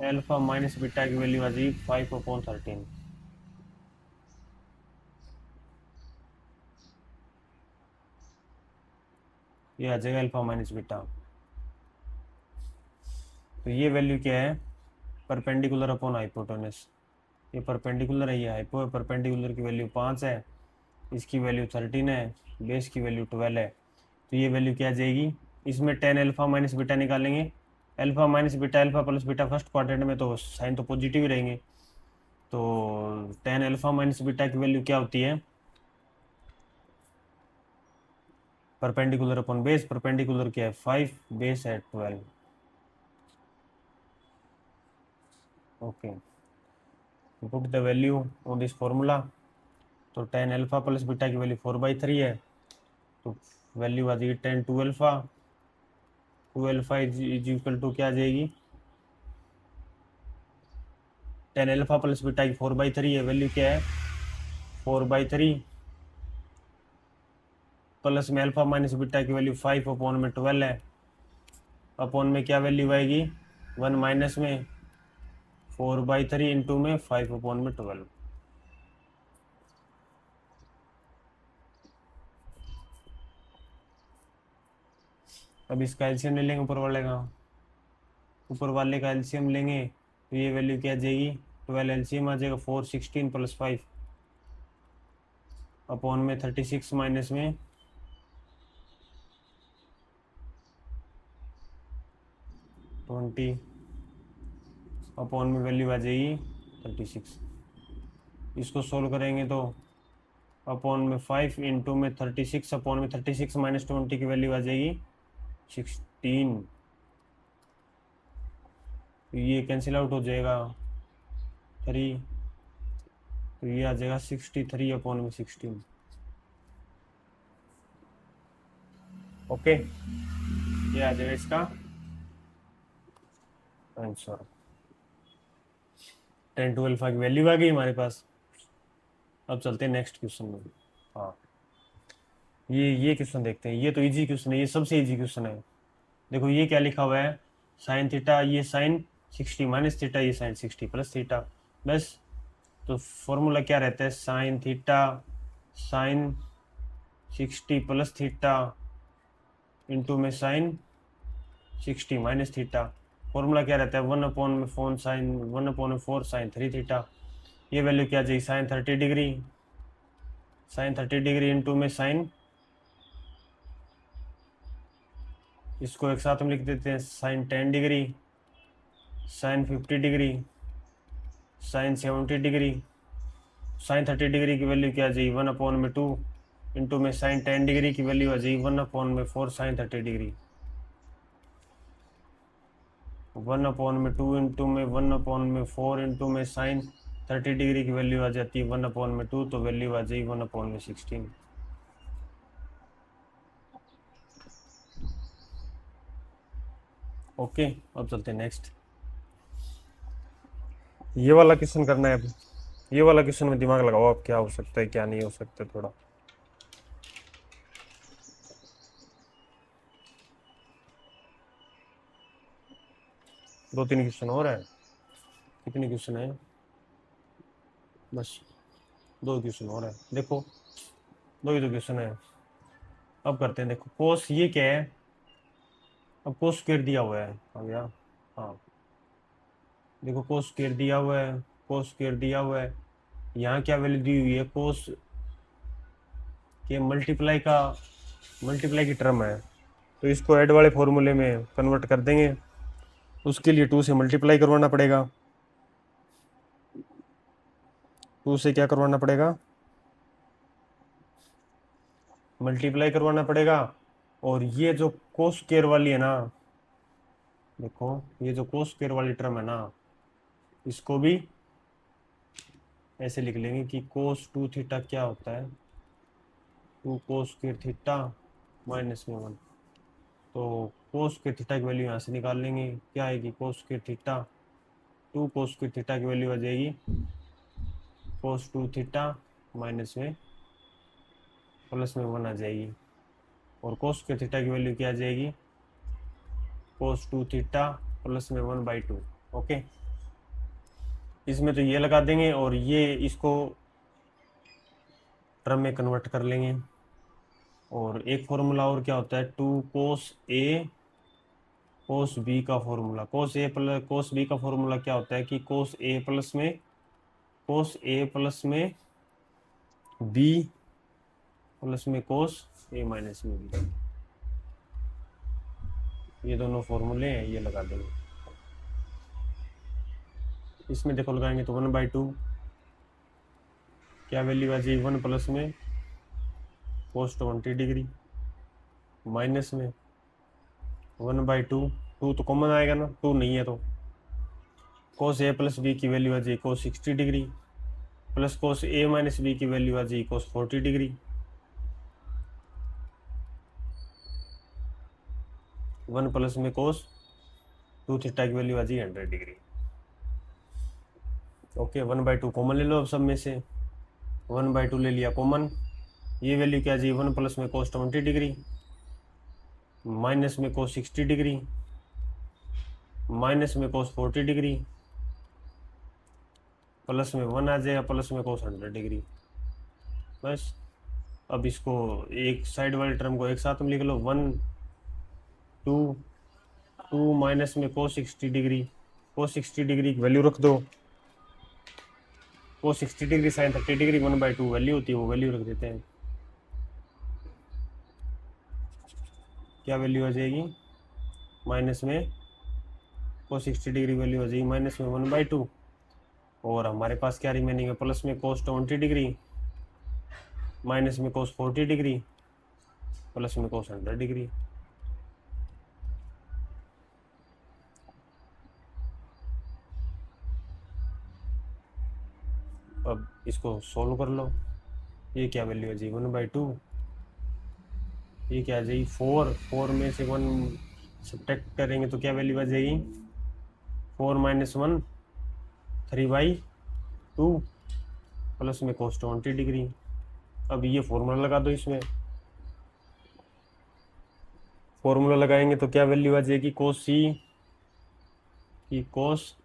alpha minus beta की वैल्यू आ जाएगी 5/13। ये आ जाएगा अल्फा माइनस बीटा। तो ये वैल्यू क्या है, परपेंडिकुलर अपॉन हाइपोटेनस, ये परपेंडिकुलर है, ये हाइपो है, परपेंडिकुलर की वैल्यू 5 है, इसकी वैल्यू 13 है, बेस की वैल्यू 12 है। तो ये वैल्यू क्या आ जाएगी, इसमें टेन अल्फा माइनस बीटा निकालेंगे, alpha minus beta alpha plus beta first quadrant में तो साइन तो पॉजिटिव ही रहेंगे। तो टेन अल्फा माइनस बीटा की वैल्यू क्या होती है, परपेंडिकुलर अपॉन बेस, परपेंडिकुलर क्या है 5, बेस है 12। Okay, put the value on this formula. तो टेन अल्फा प्लस बीटा की वैल्यू 4/3 है, तो वैल्यू आ जाएगी tan two alpha, two alpha is equal to क्या आ जाएगी, टेन अल्फा प्लस बीटा की 4/3 है, वैल्यू क्या है 4/3 प्लस में अल्फा माइनस बीटा की वैल्यू 5 अपॉन में 12 है, अपॉन में क्या वैल्यू आएगी 1 माइनस में 4/3 इंटू में 5 अपॉन में 12। अब इसका एलसीएम ले लेंगे, ऊपर वाले का एलसीएम लेंगे, तो ये वैल्यू क्या आ जाएगी 12, एलसीएम आ जाएगा 416 प्लस 5 अपॉन में 36 माइनस में 20 अपॉन में वैल्यू आ जाएगी 36। इसको सोल्व करेंगे तो अपॉन में 5 इंटू में 36 अपॉन में 36 माइनस 20 की वैल्यू आ जाएगी 16। तो ये कैंसिल आउट हो जाएगा 3, तो ये आ जाएगा 63 अपॉन में 16। ओके, ये आ जाएगा इसका आंसर। टेन टू अल्फा की वैल्यू आ गई हमारे पास। अब चलते हैं नेक्स्ट क्वेश्चन में। हाँ, ये क्वेश्चन देखते हैं, ये तो इजी क्वेश्चन है, ये सबसे इजी क्वेश्चन है। देखो ये क्या लिखा हुआ है, साइन थीटा, ये साइन 60 माइनस थीटा, ये साइन 60 प्लस थीटा, बस। तो फॉर्मूला क्या रहता है, sine theta sine 60 plus theta into में साइन 60 माइनस थीटा। फॉर्मूला क्या रहता है, 1/4 साइन 3 थीटा। ये वैल्यू क्या जाएगी, sine 30 degree, sine 30 degree into में साइन, इसको एक साथ में लिख देते हैं, sine 10 degree, sine 50 degree, sine 70 degree. Sine 30 degree की वैल्यू क्या आ जाएगी 1/2 इंटू में साइन 10 डिग्री की वैल्यू आ जाएगी 1/4 साइन 30 डिग्री। 1/2 इंटू में 1/4 इंटू में साइन 30 डिग्री की वैल्यू आ जाती है 1/2, तो वैल्यू आ जाएगी 1/16। ओके, अब चलते हैं नेक्स्ट। ये वाला क्वेश्चन करना है अब। ये वाला क्वेश्चन में दिमाग लगाओ अब, क्या हो सकता है क्या नहीं हो सकता थोड़ा। दो तीन क्वेश्चन और है। कितने क्वेश्चन है? बस दो क्वेश्चन और है। देखो दो ही दो क्वेश्चन है। अब करते हैं। देखो कोस ये क्या है, अब कोस स्क्वायर दिया हुआ है। आ गया? हाँ, देखो कोस स्क्वायर दिया हुआ है, कोस स्क्वायर दिया हुआ है। यहाँ क्या वैल्यू दी हुई है, कोस के मल्टीप्लाई की टर्म है, तो इसको ऐड वाले फॉर्मूले में कन्वर्ट कर देंगे। उसके लिए 2 से मल्टीप्लाई करवाना पड़ेगा। 2 से क्या करवाना पड़ेगा, मल्टीप्लाई करवाना पड़ेगा। और ये जो कोस स्क्वायर वाली है ना, देखो ये जो कोस स्क्वायर वाली टर्म है ना, इसको भी ऐसे लिख लेंगे कि कोस 2 थीटा क्या होता है, 2 कोस स्क्वायर थीटा माइनस में 1। तो कोस स्क्वायर थीटा की वैल्यू यहाँ से निकाल लेंगे, क्या आएगी कोस स्क्वायर थीटा, 2 कोस स्क्वायर थीटा की वैल्यू आ जाएगी कोस 2 थीटा माइनस में प्लस में 1 आ जाएगी। और कोस स्क्वायर थीटा की वैल्यू क्या आ जाएगी, कोस 2 थीटा प्लस में 1/2। ओके, इसमें तो ये लगा देंगे और ये इसको टर्म में कन्वर्ट कर लेंगे। और एक फॉर्मूला और क्या होता है, 2 कोस ए कोस बी का फॉर्मूला। कोस बी का फॉर्मूला क्या होता है कि कोस ए प्लस में बी प्लस में कोस ए माइनस में बी। ये दोनों फॉर्मूले हैं, ये लगा देंगे। इसमें देखो लगाएंगे तो 1/2 क्या वैल्यू आ जाएगी, 1 प्लस में कोस 20 डिग्री माइनस में 1/2, 2 तो कॉमन आएगा ना, 2 नहीं है तो कोस ए प्लस बी की वैल्यू आ जाएगी कोस 60 डिग्री प्लस कोस ए माइनस बी की वैल्यू आ जाएगी कोस 40 डिग्री। 1 प्लस में कोस 2 थीटा की वैल्यू आ जाएगी 100 डिग्री। ओके, 1/2 कॉमन ले लो अब सब में से, 1/2 ले लिया कॉमन। ये वैल्यू क्या आ जाएगी, 1 प्लस में कोस 20 डिग्री माइनस में कोस 60 डिग्री माइनस में कोस 40 डिग्री प्लस में 1 आ जाएगा प्लस में कोस 100 डिग्री। बस अब इसको एक साइड वाली टर्म को एक साथ में लिख लो, 1 2 माइनस में कोस 60 डिग्री, कोस 60 डिग्री की वैल्यू रख दो, कोस 60 डिग्री साइन 30 डिग्री 1/2 वैल्यू होती है, वो वैल्यू रख देते हैं। क्या वैल्यू आ जाएगी, माइनस में कोस 60 डिग्री वैल्यू आ जाएगी माइनस में 1/2। और हमारे पास क्या रिमेनिंग है, प्लस में कोस 20 डिग्री माइनस में कोस 40 डिग्री प्लस में कोस 100 डिग्री। अब इसको सोल्व कर लो। ये क्या वैल्यू आ जाएगी 1/2, ये क्या आ जाएगी 4 में से 1 सब्ट्रैक्ट करेंगे तो क्या वैल्यू आ जाएगी 4 - 1 3/2 प्लस में कोस 20 डिग्री। अब ये फॉर्मूला लगा दो, इसमें फॉर्मूला लगाएंगे तो क्या वैल्यू आ जाएगी, कोस सी की कोस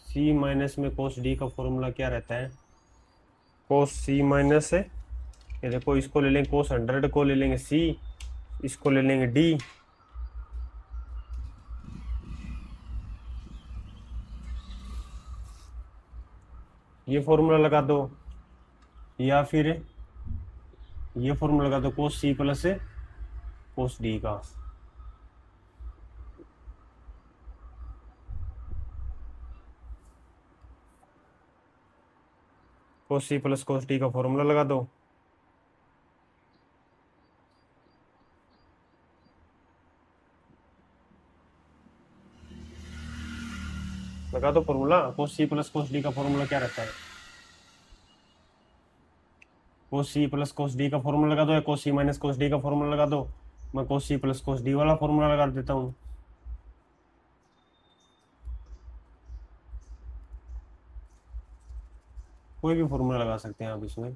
सी माइनस में कोस डी का फॉर्मूला क्या रहता है, कोस सी माइनस है, ये देखो इसको ले लेंगे कोस 100 को ले लेंगे सी, इसको ले लेंगे डी, ये फॉर्मूला लगा दो, या फिर ये फॉर्मूला लगा दो कोस सी प्लस कोस डी का। कोस सी प्लस कोस डी का फॉर्मूला लगा दो। लगा दो फॉर्मूला। कोस सी प्लस कोस डी का फॉर्मूला क्या रहता है? कोस सी प्लस कोस डी का फॉर्मूला लगा दो, या कोस सी माइनस कोस डी का फॉर्मूला लगा दो। मैं कोस सी प्लस कोस डी वाला फॉर्मूला लगा देता हूँ। कोई भी फॉर्मूला लगा सकते हैं आप इसमें।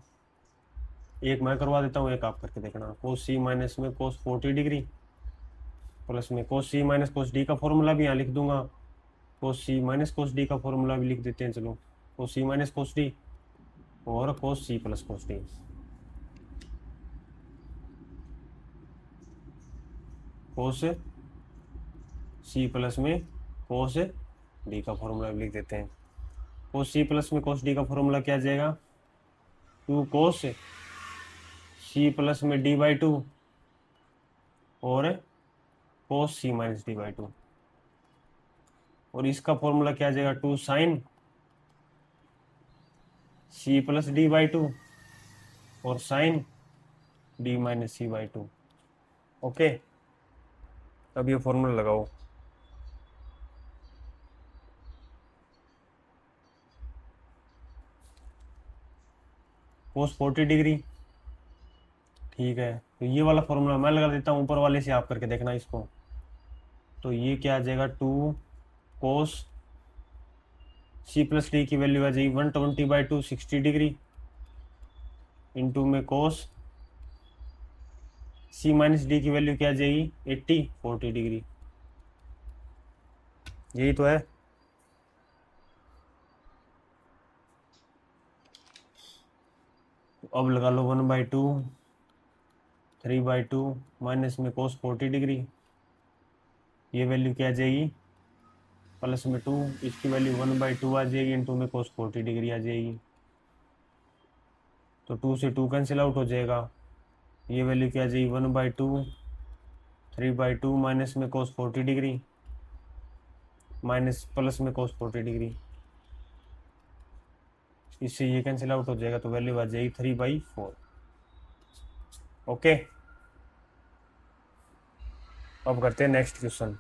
एक मैं करवा देता हूँ, एक आप करके देखना। कोस सी माइनस में कोस 40 डिग्री प्लस में cos C minus cos D का फॉर्मूला भी यहाँ लिख दूंगा। कोस सी माइनस कोस डी का फॉर्मूला भी लिख देते हैं। चलो, कोस सी माइनस कोस डी और cos C plus cos D. कोस सी प्लस में कोस डी का फॉर्मूला भी लिख देते हैं। कोस सी प्लस में कोस डी का फॉर्मूला क्या आ जाएगा? 2 कोस सी प्लस में डी बाई 2 और cos C minus D by 2। और इसका फॉर्मूला क्या आ जाएगा? 2 sine C plus D by 2 और sine D minus C by 2। Okay, अब ये फॉर्मूला लगाओ। कोस 40 डिग्री, ठीक है, तो ये वाला फॉर्मूला मैं लगा देता हूँ, ऊपर वाले से आप करके देखना इसको। तो ये क्या आ जाएगा? 2 कोस सी प्लस डी की वैल्यू आ जाएगी 120/2 60 डिग्री इंटू में कोस सी माइनस डी की वैल्यू क्या आ जाएगी? 80 40 डिग्री। यही तो है। अब लगा लो 1/2 3/2 माइनस में कोस 40 डिग्री, ये वैल्यू क्या आ जाएगी? प्लस में 2, इसकी वैल्यू 1/2 आ जाएगी इंटू में कोस 40 डिग्री आ जाएगी। तो 2 से 2 कैंसिल आउट हो जाएगा। ये वैल्यू क्या आ जाएगी? 1/2 3/2 माइनस में कोस 40 डिग्री माइनस प्लस में कोस 40 डिग्री। इससे ये कैंसिल आउट हो जाएगा, तो वैल्यू आ जाएगी 3/4। ओके, अब करते हैं नेक्स्ट क्वेश्चन।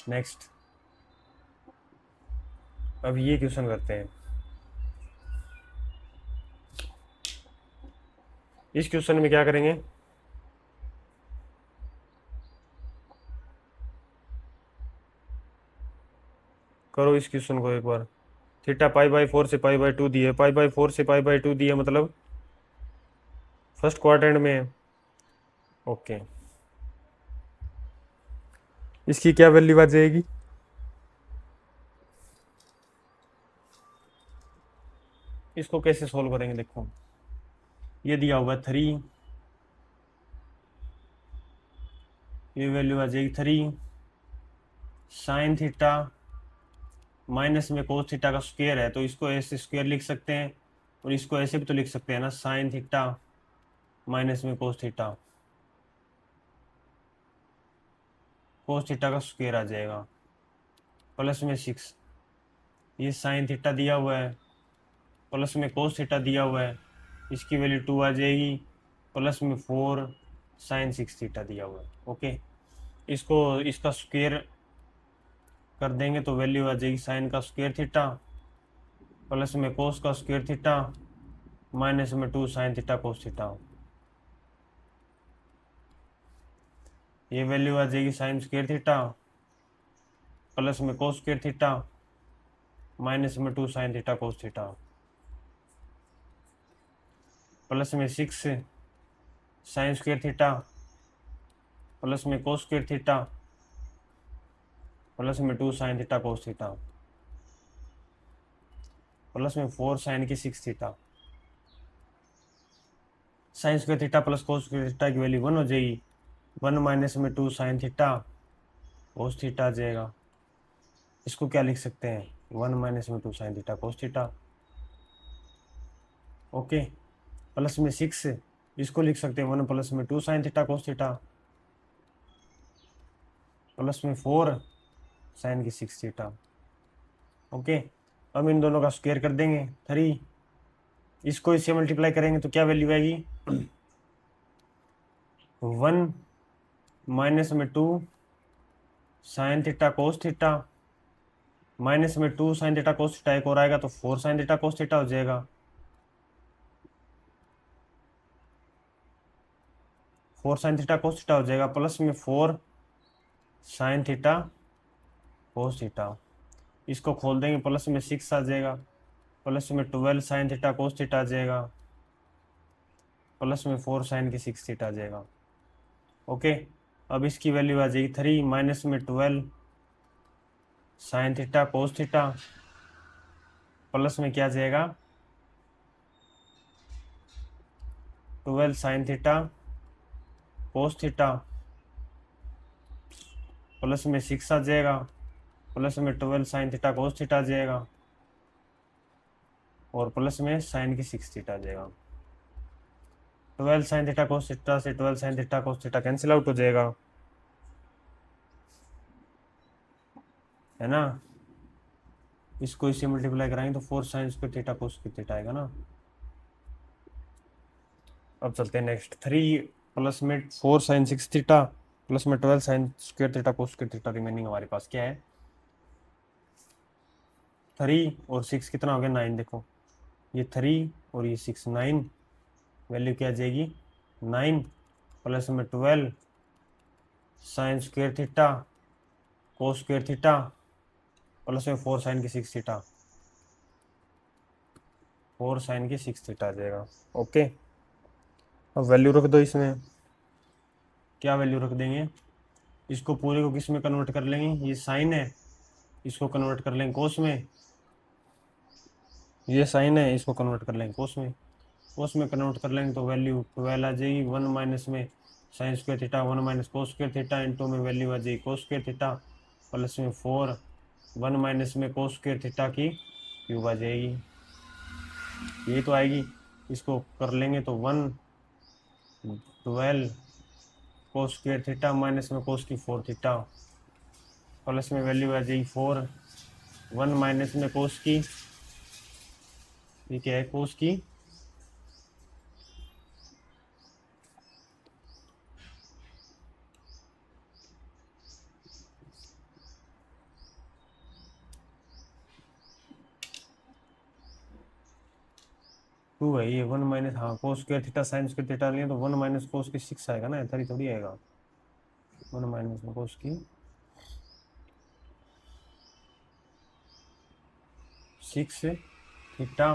नेक्स्ट, अब ये क्वेश्चन करते हैं। इस क्वेश्चन में क्या करेंगे? करो इस क्वेश्चन को एक बार। थीटा π/4 से π/2 दिए, π/4 से π/2 दिए, मतलब फर्स्ट क्वाड्रेंट में है। ओके, इसकी क्या वैल्यू आ जाएगी? इसको कैसे सोल्व करेंगे? देखो, ये दिया हुआ 3, ये वैल्यू आ जाएगी 3 साइन थीटा माइनस में कोस थीटा का स्क्वायर है, तो इसको ऐसे स्क्वायर लिख सकते हैं, और इसको ऐसे भी तो लिख सकते हैं ना, साइन थीटा माइनस में कोस थीटा, कोस थीटा का स्क्वायर आ जाएगा प्लस में 6। ये साइन थीटा दिया हुआ है, प्लस में कोस थीटा दिया हुआ है, इसकी वैल्यू 2 आ जाएगी, प्लस में 4 साइन 6 थीटा दिया हुआ है। ओके, इसको इसका स्क्वायर कर देंगे तो वैल्यू आ जाएगी साइन का स्क्वायर थीटा प्लस में कोस का स्क्वायर थीटा माइनस में 2 साइन थीटा कोस थीटा। ये वैल्यू आ जाएगी साइन स्क्वायर थीटा प्लस में कोस स्क्वायर थीटा माइनस में 2 sine theta cos theta plus में 6 साइन स्क्वायर थीटा प्लस में कोस स्क्वायर थीटा प्लस में 2 sine theta cos theta plus में 4 sign की 6 theta, sign square theta plus cos square theta की value 1 हो जाएगी। 1 minus में 2 साइन थीटा कोस थीटा आ जाएगा। इसको क्या लिख सकते हैं, 1 माइनस में 2 sine theta cos theta. Okay, plus में 6, इसको लिख सकते हैं 1 प्लस में 2 sine theta cos theta, plus में 4 साइन की 6 थीटा। ओके, अब इन दोनों का स्क्वायर कर देंगे 3, इसको इससे मल्टीप्लाई करेंगे तो क्या वैल्यू आएगी, 1 माइनस में 2 sine theta cos theta, minus में 2 साइन थीटा कोस थीटा एक और आएगा तो 4 साइन थीटा कोस थीटा हो जाएगा। 4 साइन थीटा कोस थीटा हो जाएगा, प्लस में 4 साइन थीटा कोस थीटा, इसको खोल देंगे प्लस में 6 आ जाएगा, प्लस में 12 साइन थीटा कोस थीटा आ जाएगा, प्लस में 4 साइन की 6 थीटा आ जाएगा। ओके, अब इसकी वैल्यू आ जाएगी 3 माइनस में 12 sine theta cos theta, plus में क्या आ जाएगा 12 sine theta cos theta, plus में 6 आ जाएगा, प्लस में 12 साइन थीटा कोस थीटा आ जाएगा, और प्लस में साइन की 6 थीटा आ जाएगा। 12 साइन थीटा कोस थीटा से 12 sine theta cos theta cancel out हो जाएगा, है ना। इसको इससे मल्टीप्लाई कराएंगे तो 4 sign square theta cos square theta आएगा ना। अब चलते हैं नेक्स्ट, 3 प्लस में 4 साइन 6 थीटा प्लस में 12 sign square theta cos square theta, remaining हमारे पास क्या है 3 और 6 कितना हो गया 9। देखो ये 3 और ये 6, 9, वैल्यू क्या आ जाएगी 9 प्लस में 12 sign square theta cos square theta, plus में 4 साइन की 6 थीटा, 4 साइन की 6 थीटा आ जाएगा। ओके, अब वैल्यू रख दो इसमें, क्या वैल्यू रख देंगे, इसको पूरे को किस में कन्वर्ट कर लेंगे, ये साइन है इसको कन्वर्ट कर लेंगे कोस में, ये साइन है इसको कन्वर्ट कर लेंगे कोस में, कोस में कन्वर्ट कर लेंगे तो वैल्यू 12 आ जाएगी। 1 माइनस में sine square theta 1 minus cos square theta into में वैल्यू आ जाएगी कोस स्क्वायर थीटा, प्लस में 4 1 माइनस में कोस स्क्वायर थीटा की क्यूब आ जाएगी, ये तो आएगी। इसको कर लेंगे तो 1 12 कोस स्क्वायर थीटा माइनस में कोस की 4 थीटा, प्लस में वैल्यू आ जाएगी 4 1 माइनस में कोस की, ये क्या है कोस की 2 है, ये 1 माइनस, हाँ कोस square theta sine square theta लिया तो 1 माइनस कोस की 6 आएगा ना, इतना ही थोड़ी आएगा 1 माइनस में कोस की 6 थीटा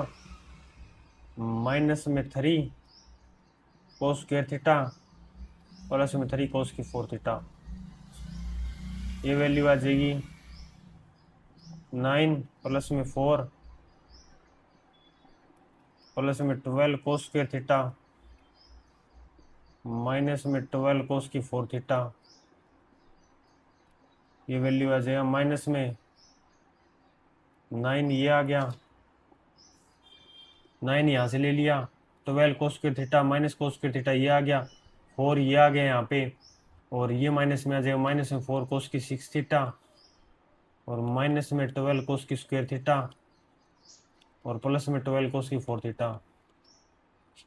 माइनस में 3 कोस स्क्वायर थीटा प्लस में 3 कोस की 4 थीटा, ये वैल्यू आ जाएगी 9 प्लस में 4 प्लस में 12 कोस स्क्वायर थीटा माइनस में 12 कोस की 4 थीटा, ये वैल्यू आ जाएगा माइनस में 9, ये आ गया 9 यहाँ से ले लिया, 12 कोस square theta minus cos square theta ये आ गया, 4 ये आ गया यहाँ पे, और ये माइनस में आ जाएगा माइनस में 4 कोस की 6 थीटा और माइनस में 12 कोस की स्क्वायर थीटा और प्लस में 12 कोस की 4 थीटा।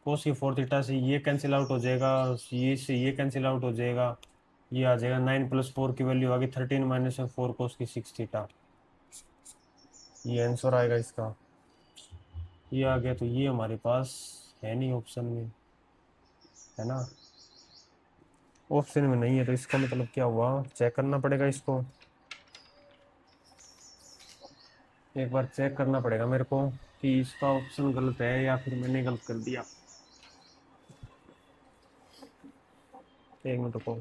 कोस की 4 थीटा से ये कैंसिल आउट हो जाएगा, ये से ये कैंसिल आउट हो जाएगा, ये आ जाएगा 9 प्लस 4 की वैल्यू आ गई 13 माइनस में 4 कोस की 6 थीटा, ये आंसर आएगा इसका, ये आ गया। तो ये हमारे पास है नहीं ऑप्शन में, है ना, ऑप्शन में नहीं है, तो इसका मतलब क्या हुआ, चेक करना पड़ेगा इसको, एक बार चेक करना पड़ेगा मेरे को कि इसका ऑप्शन गलत है या फिर मैंने गलत कर दिया। एक मिनट रुको,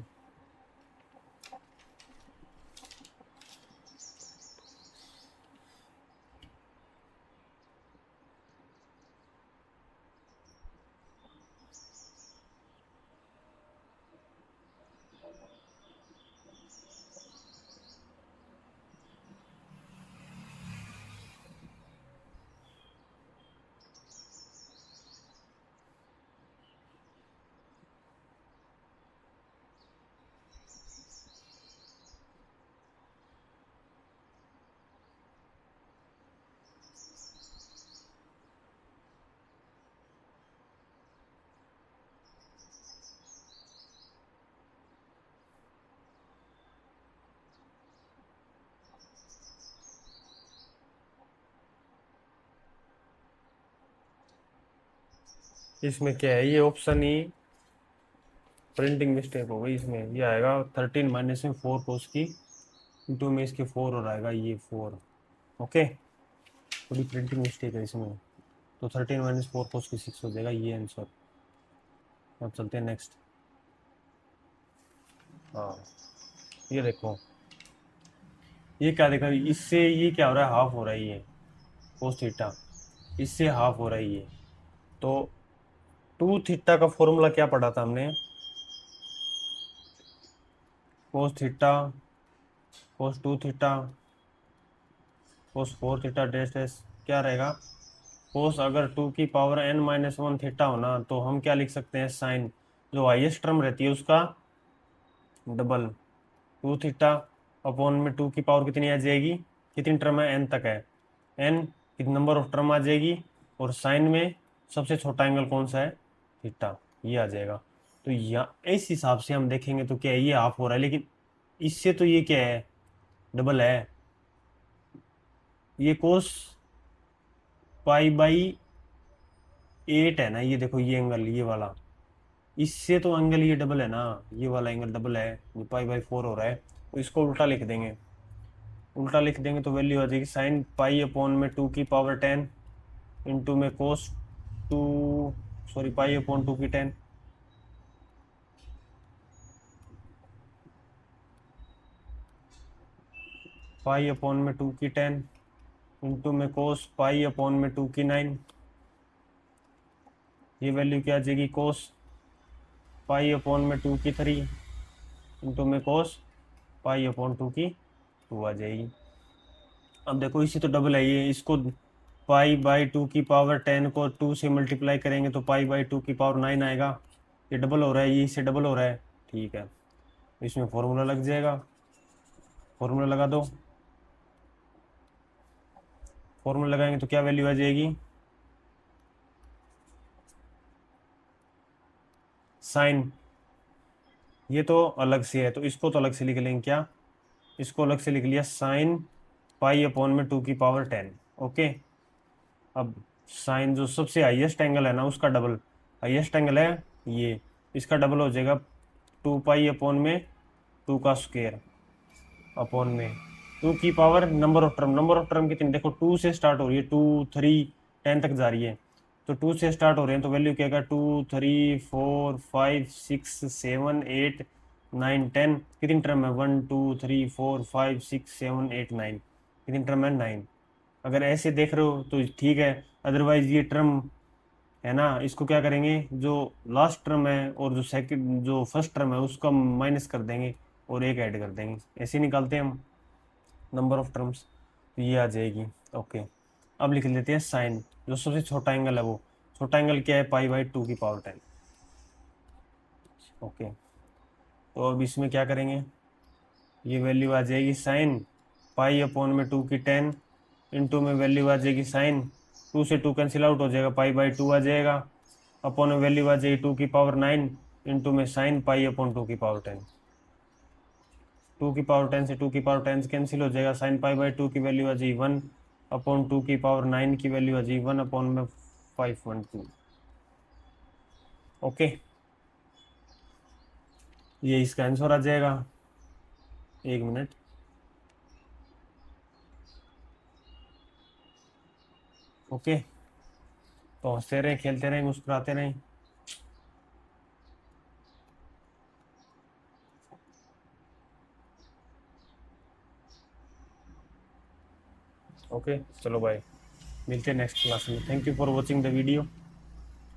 इसमें क्या है, ये ऑप्शन ही प्रिंटिंग मिस्टेक हो गई इसमें। ये आएगा 13 माइनस में 4 कोस की इंटू में इसके 4 और आएगा ये 4। ओके, थोड़ी प्रिंटिंग मिस्टेक है इसमें, तो 13 माइनस 4 कोस की 6 हो जाएगा ये आंसर। अब चलते हैं नेक्स्ट। हाँ, ये देखो, ये क्या देखा, इससे ये क्या हो रहा है, हाफ हो रहा है ये कोस थीटा, इससे हाफ हो रहा है ये। तो 2 थीटा का फॉर्मूला क्या पढ़ा था हमने, cos theta cos 2 theta cos 4 theta dash dash क्या रहेगा, कोस अगर 2 की पावर n माइनस 1 थीटा होना तो हम क्या लिख सकते हैं, साइन जो हाईएस्ट टर्म रहती है उसका डबल 2 थीटा अपॉन में 2 की पावर कितनी आ जाएगी, कितनी टर्म है, n तक है, n कितनी नंबर ऑफ टर्म आ जाएगी, और साइन में सबसे छोटा एंगल कौन सा है, थीटा, ये आ जाएगा। तो या इस हिसाब से हम देखेंगे तो क्या है, ये हाफ हो रहा है, लेकिन इससे तो ये क्या है, डबल है। ये कोस पाई बाई 8 है ना, ये देखो ये एंगल ये वाला, इससे तो एंगल ये डबल है ना, ये वाला एंगल डबल है, ये पाई बाई 4 हो रहा है, तो इसको उल्टा लिख देंगे। उल्टा लिख देंगे तो वैल्यू आ जाएगी साइन पाई अपॉन में 2 की पावर 10 इंटू में कोस 2, सॉरी पाई अपॉन 2 की 10, पाई अपॉन में 2 की 10 इंटू में कोस पाई अपॉन में 2 की 9, ये वैल्यू क्या आ जाएगी, कोस पाई अपॉन में 2 की 3 इंटू में कोस पाई अपॉन 2 की 2 आ जाएगी। अब देखो इसी तो डबल है ये, इसको पाई बाई 2 की पावर 10 को 2 से मल्टीप्लाई करेंगे तो पाई बाई 2 की पावर 9 आएगा। ये डबल हो रहा है, ये इससे डबल हो रहा है, ठीक है, इसमें फॉर्मूला लग जाएगा, फॉर्मूला लगा दो। फॉर्मूला लगाएंगे तो क्या वैल्यू आ जाएगी, साइन, ये तो अलग से है तो इसको तो अलग से लिख लेंगे, क्या, इसको अलग से लिख लिया, साइन पाई अपॉन में 2 की पावर 10। ओके, अब साइन जो सबसे हाईएस्ट एंगल है ना उसका डबल, हाईएस्ट एंगल है ये, इसका डबल हो जाएगा 2 पाई अपॉन में 2 का स्क्वायर अपॉन में 2 की power number of term, number of term कितनी देखो 2 से स्टार्ट हो रही है, 2 3 10 तक जा रही है, तो 2 से स्टार्ट हो रहे हैं तो वैल्यू क्या, 2 3 4 5 6 7 8 9 10, कितनी टर्म है, 1 2 3 4 5 6 7 8 9, कितनी टर्म है, 9। अगर ऐसे देख रहे हो तो ठीक है, अदरवाइज ये टर्म है ना, इसको क्या करेंगे, जो लास्ट टर्म है और जो सेकंड जो फर्स्ट टर्म है उसका माइनस कर देंगे और एक ऐड कर देंगे, ऐसे निकालते हैं हम नंबर ऑफ टर्म्स, तो ये आ जाएगी। ओके, अब लिख लेते हैं साइन, जो सबसे छोटा एंगल है वो, छोटा एंगल क्या है, पाई बाई 2 की पावर 10। ओके, तो अब इसमें क्या करेंगे, ये वैल्यू आ जाएगी साइन पाई अपॉन में 2 की 10 इंटू में वैल्यू आ जाएगी साइन, 2 से 2 कैंसिल आउट हो जाएगा, पाई बाई 2 आ जाएगा, अपॉन में वैल्यू आ जाएगी 2 की पावर 9 इंटू में साइन पाई अपॉन 2 की पावर 10। 2 की पावर 10 से 2 की पावर 10 कैंसिल हो जाएगा, साइन पाई बाई 2 की वैल्यू आ जाएगी 1 अपॉन 2 की पावर 9 की वैल्यू आ जाएगी 1 अपॉन में 512। ओके, ये इसका आंसर आ जाएगा। एक मिनट, ओके, तो हंसते रहें, खेलते रहें, मुस्कुराते रहें। ओके, चलो बाय, मिलते हैं नेक्स्ट क्लास में। Thank you for watching the video,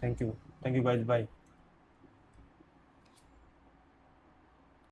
thank you guys, bye.